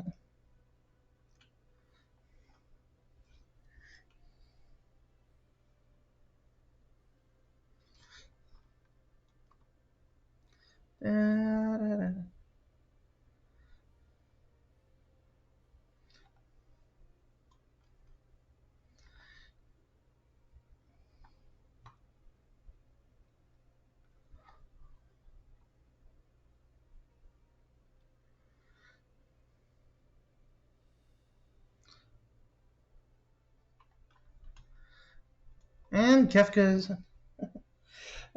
And Kefka's.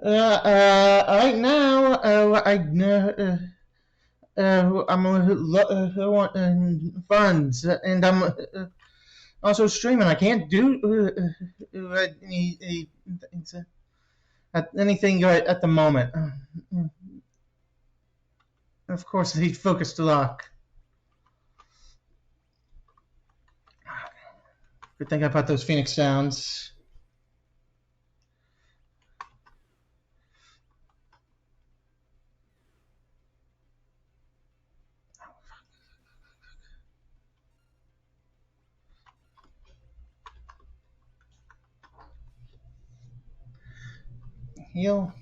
Right now, I'm low on funds, and I'm also streaming. I can't do anything at the moment. Of course, he focused a lot. Good thing I bought those Phoenix Downs. Heal.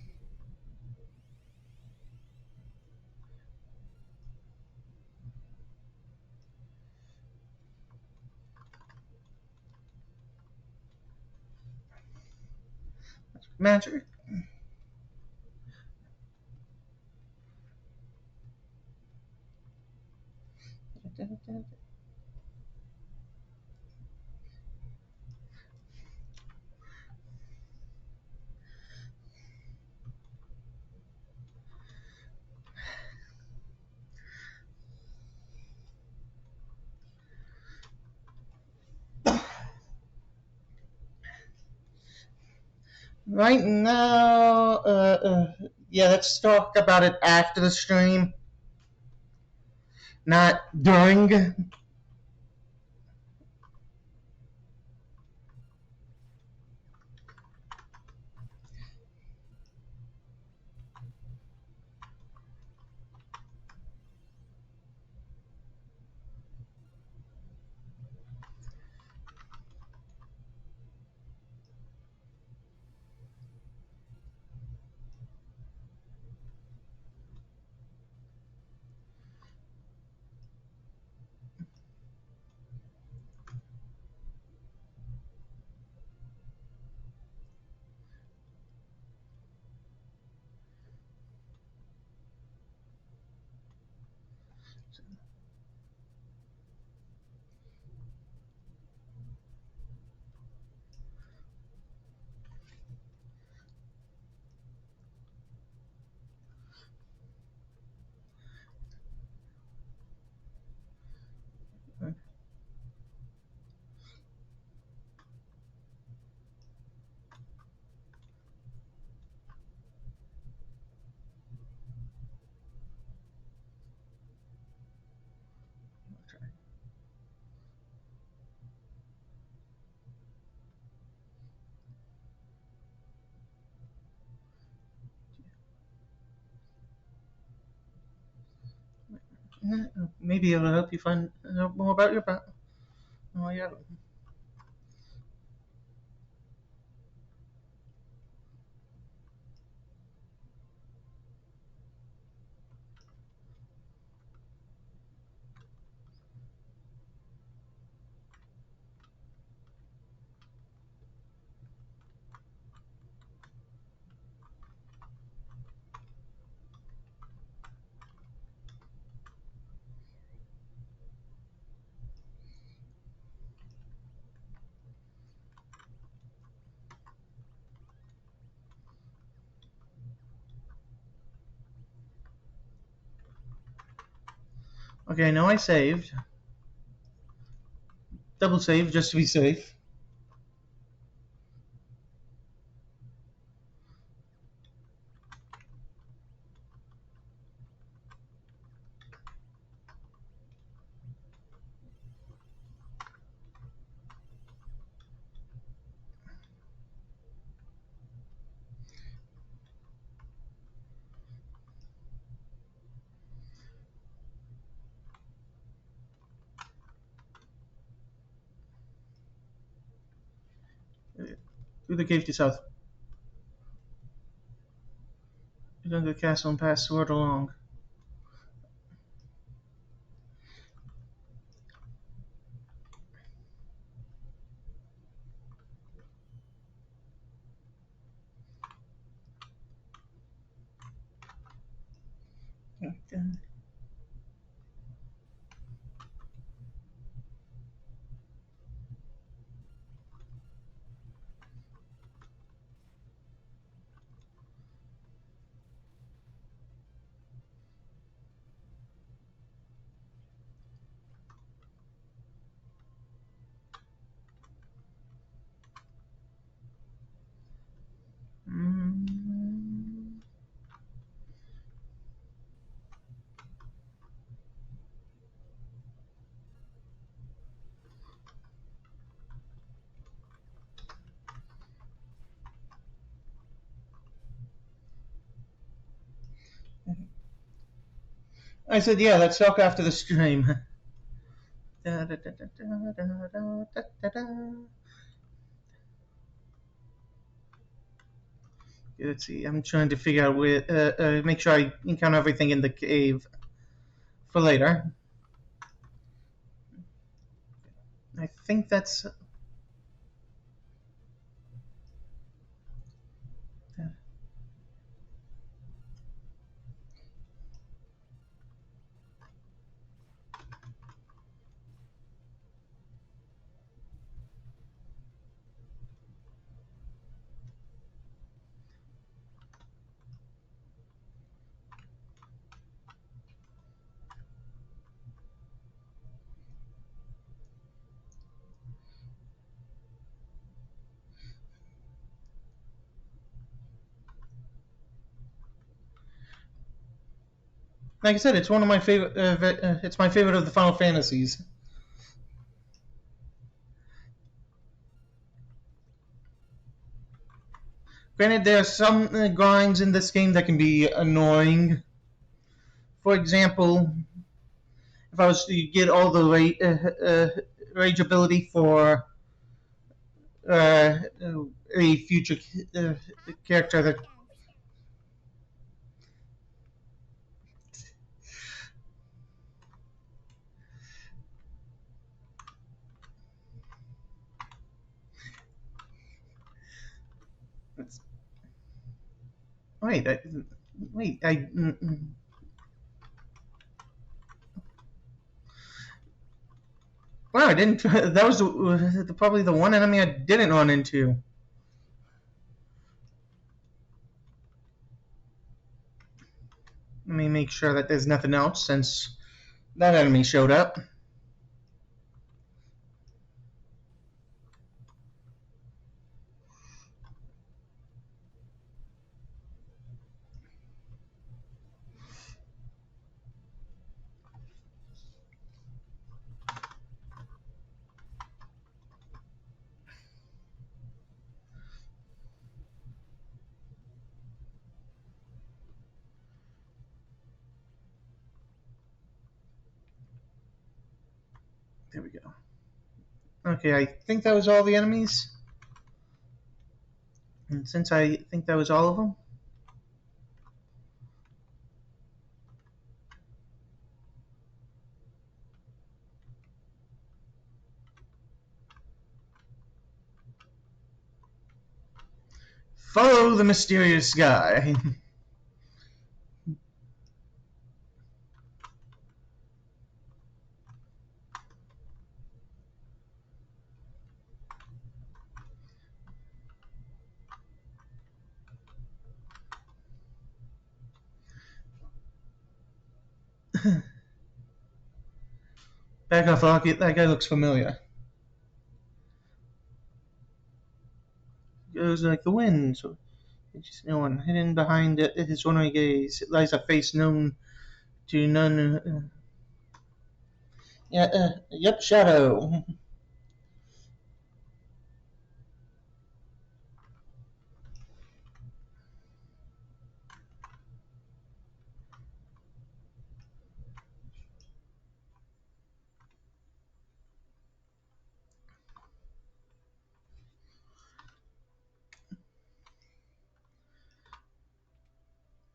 Magic. Right now, yeah, let's talk about it after the stream, not during. Maybe it'll help you find out more about your pet. Oh yeah. Okay, now I saved. Double save just to be safe. Through the cave to south. Enter the castle and pass sword along. Okay. Mm. I said, yeah, let's talk after the stream. Da, da, da, da, da, da, da, da, da. Let's see. I'm trying to figure out where, make sure I encounter everything in the cave for later. I think that's. Like I said, it's one of my favorite. It's my favorite of the Final Fantasies. Granted, there are some grinds in this game that can be annoying. For example, if I was to get all the rage ability for uh, a future uh, character that. Wait, wait, wow, I didn't. That was probably the one enemy I didn't run into. Let me make sure that there's nothing else since that enemy showed up. There we go. Okay, I think that was all the enemies. And since I think that was all of them, follow the mysterious guy. Back off, Rocket. That guy looks familiar. Goes like the wind. So just no one hidden behind his ornery gaze. It lies a face known to none. Yeah. Yep. Shadow.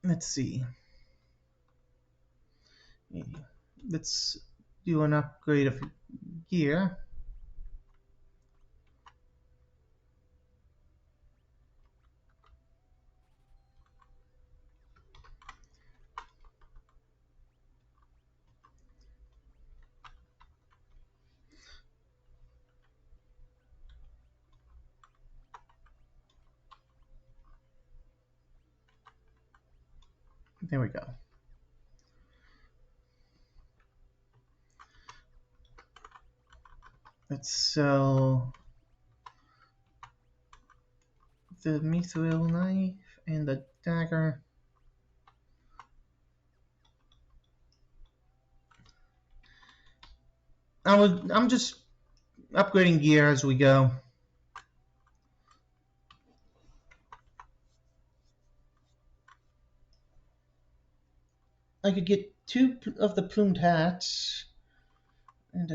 Let's see. Let's do an upgrade of gear. There we go. Let's sell the mithril knife and the dagger. I'm just upgrading gear as we go. I could get two of the plumed hats, and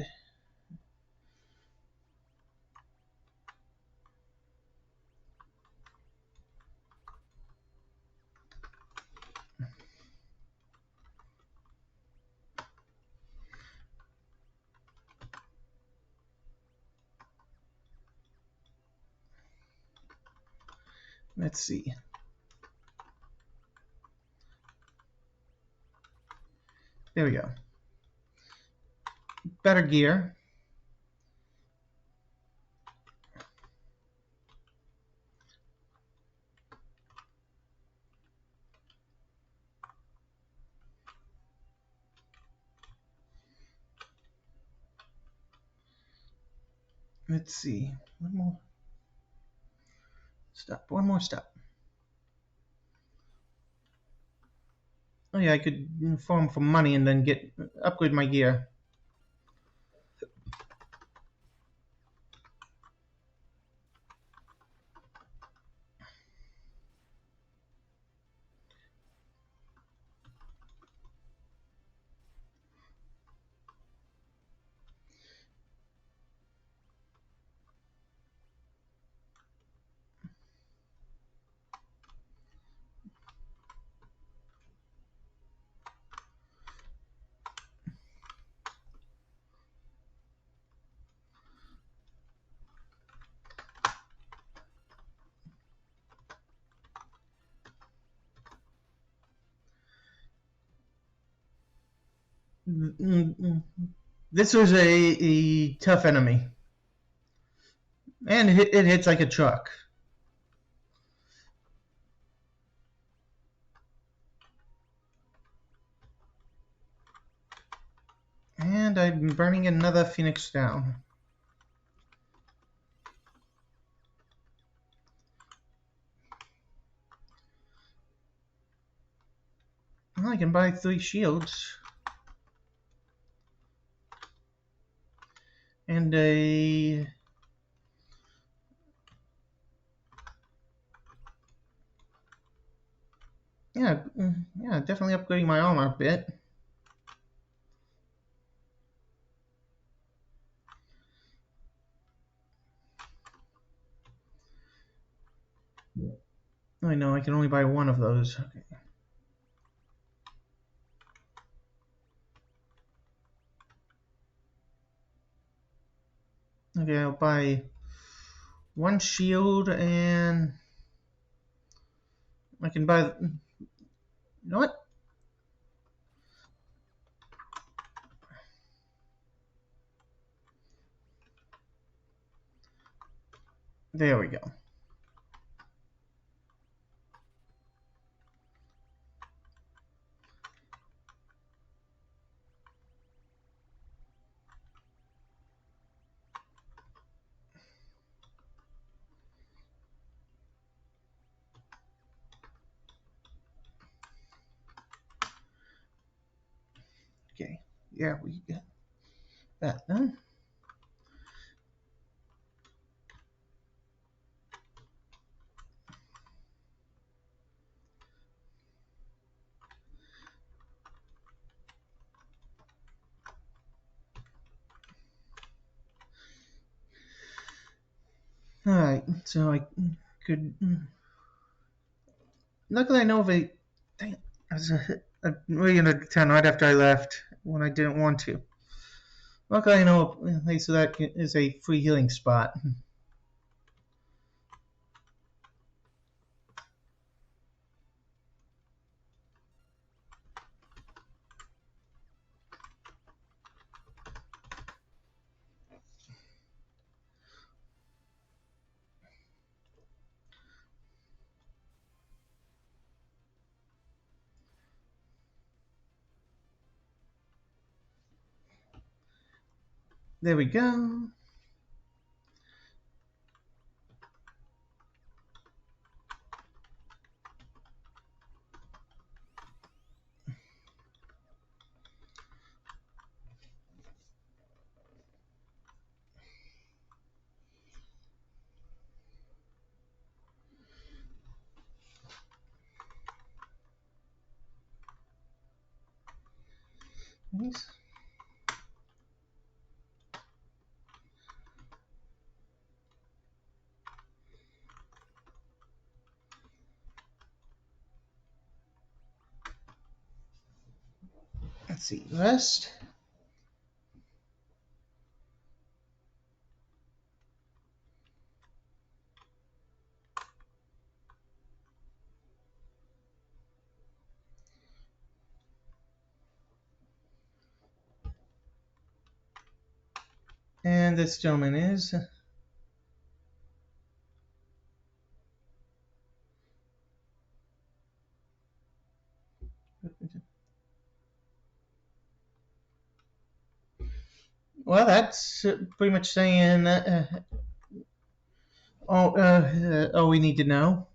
let's see. There we go. Better gear. Let's see. One more step. One more step. Oh yeah, I could farm for money and then get upgrade my gear. This was a tough enemy, and it hits like a truck. And I'm burning another phoenix down. Well, I can buy 3 shields. And a... Yeah, yeah, definitely upgrading my armor a bit. I know I can only buy one of those. Okay. Okay, I'll buy one shield and I can buy. You know what? There we go. Okay. Yeah, we got that done. Alright, so I could. Luckily, I know of a. Dang, I was a million out of 10 right after I left when I didn't want to. Luckily, I know at least that is a free healing spot. There we go. Nice. Let's see. Rest. And this gentleman is. Well, that's pretty much saying all we need to know.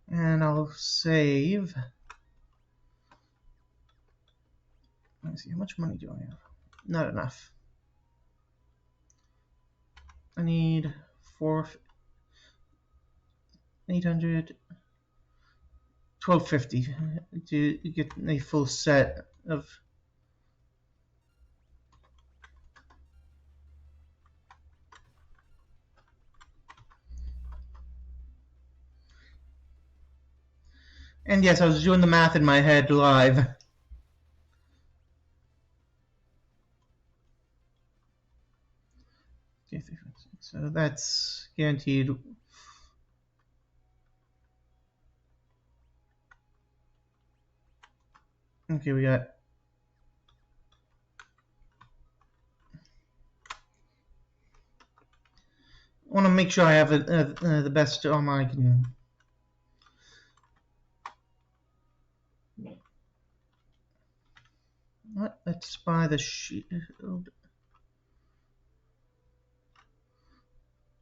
And I'll save. Let's see, how much money do I have? Not enough. I need 800, 1250 to get a full set of. And yes, I was doing the math in my head live. So that's guaranteed. Okay, we got. I want to make sure I have the best armor I can. What? Let's buy the shield.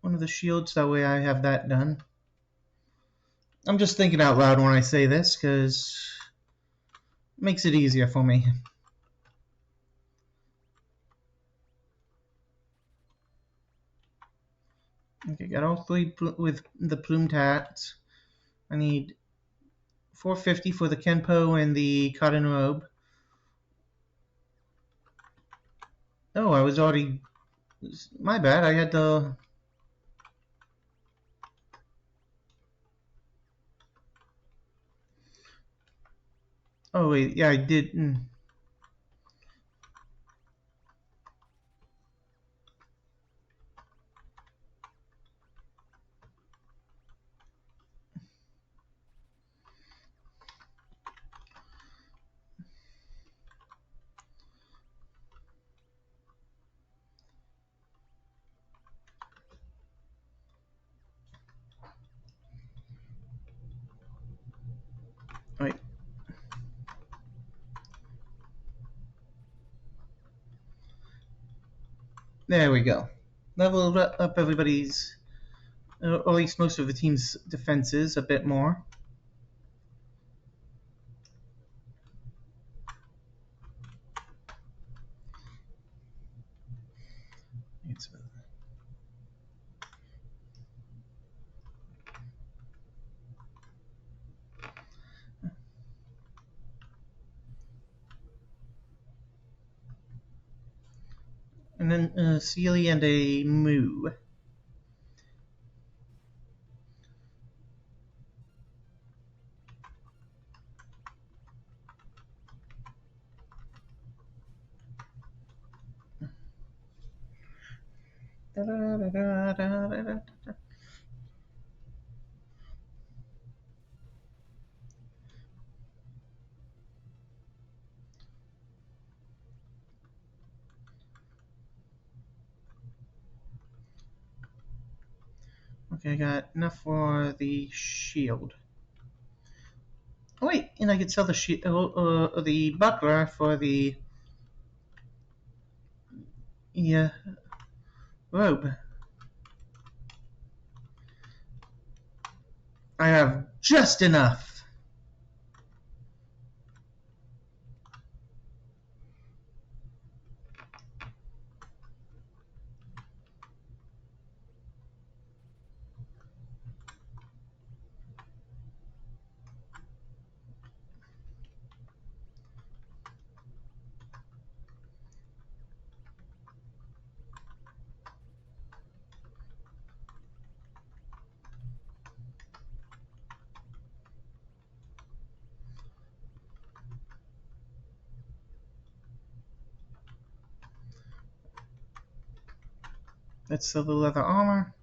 One of the shields, that way I have that done. I'm just thinking out loud when I say this, because it makes it easier for me. Okay, got all three with the plumed hats. I need 450 for the Kenpo and the cotton robe. Oh, I was already. My bad, I had the. Oh wait, yeah, I did. Wait, there we go. Leveled up everybody's, or at least most of the team's defenses a bit more. It's, and then Sealy and a Moo. Okay, I got enough for the shield. Oh wait, and I could sell the the buckler for the yeah robe. I have just enough. Let's sell the leather armor.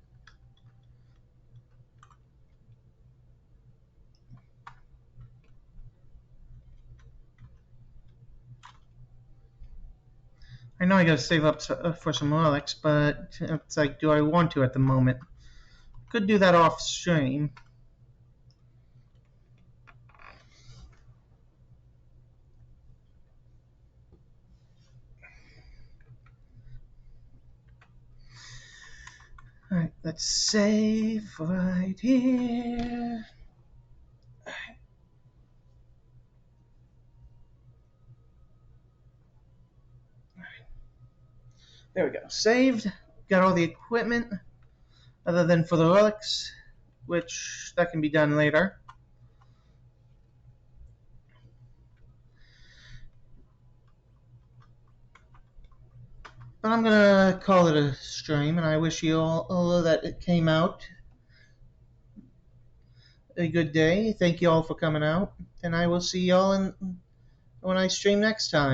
I know I gotta save up for some relics, but it's like, do I want to at the moment? Could do that off stream. Alright, let's save right here. There we go. Saved. Got all the equipment, other than for the relics, which that can be done later. But I'm gonna call it a stream, and I wish you all that it came out a good day. Thank you all for coming out, and I will see y'all when I stream next time.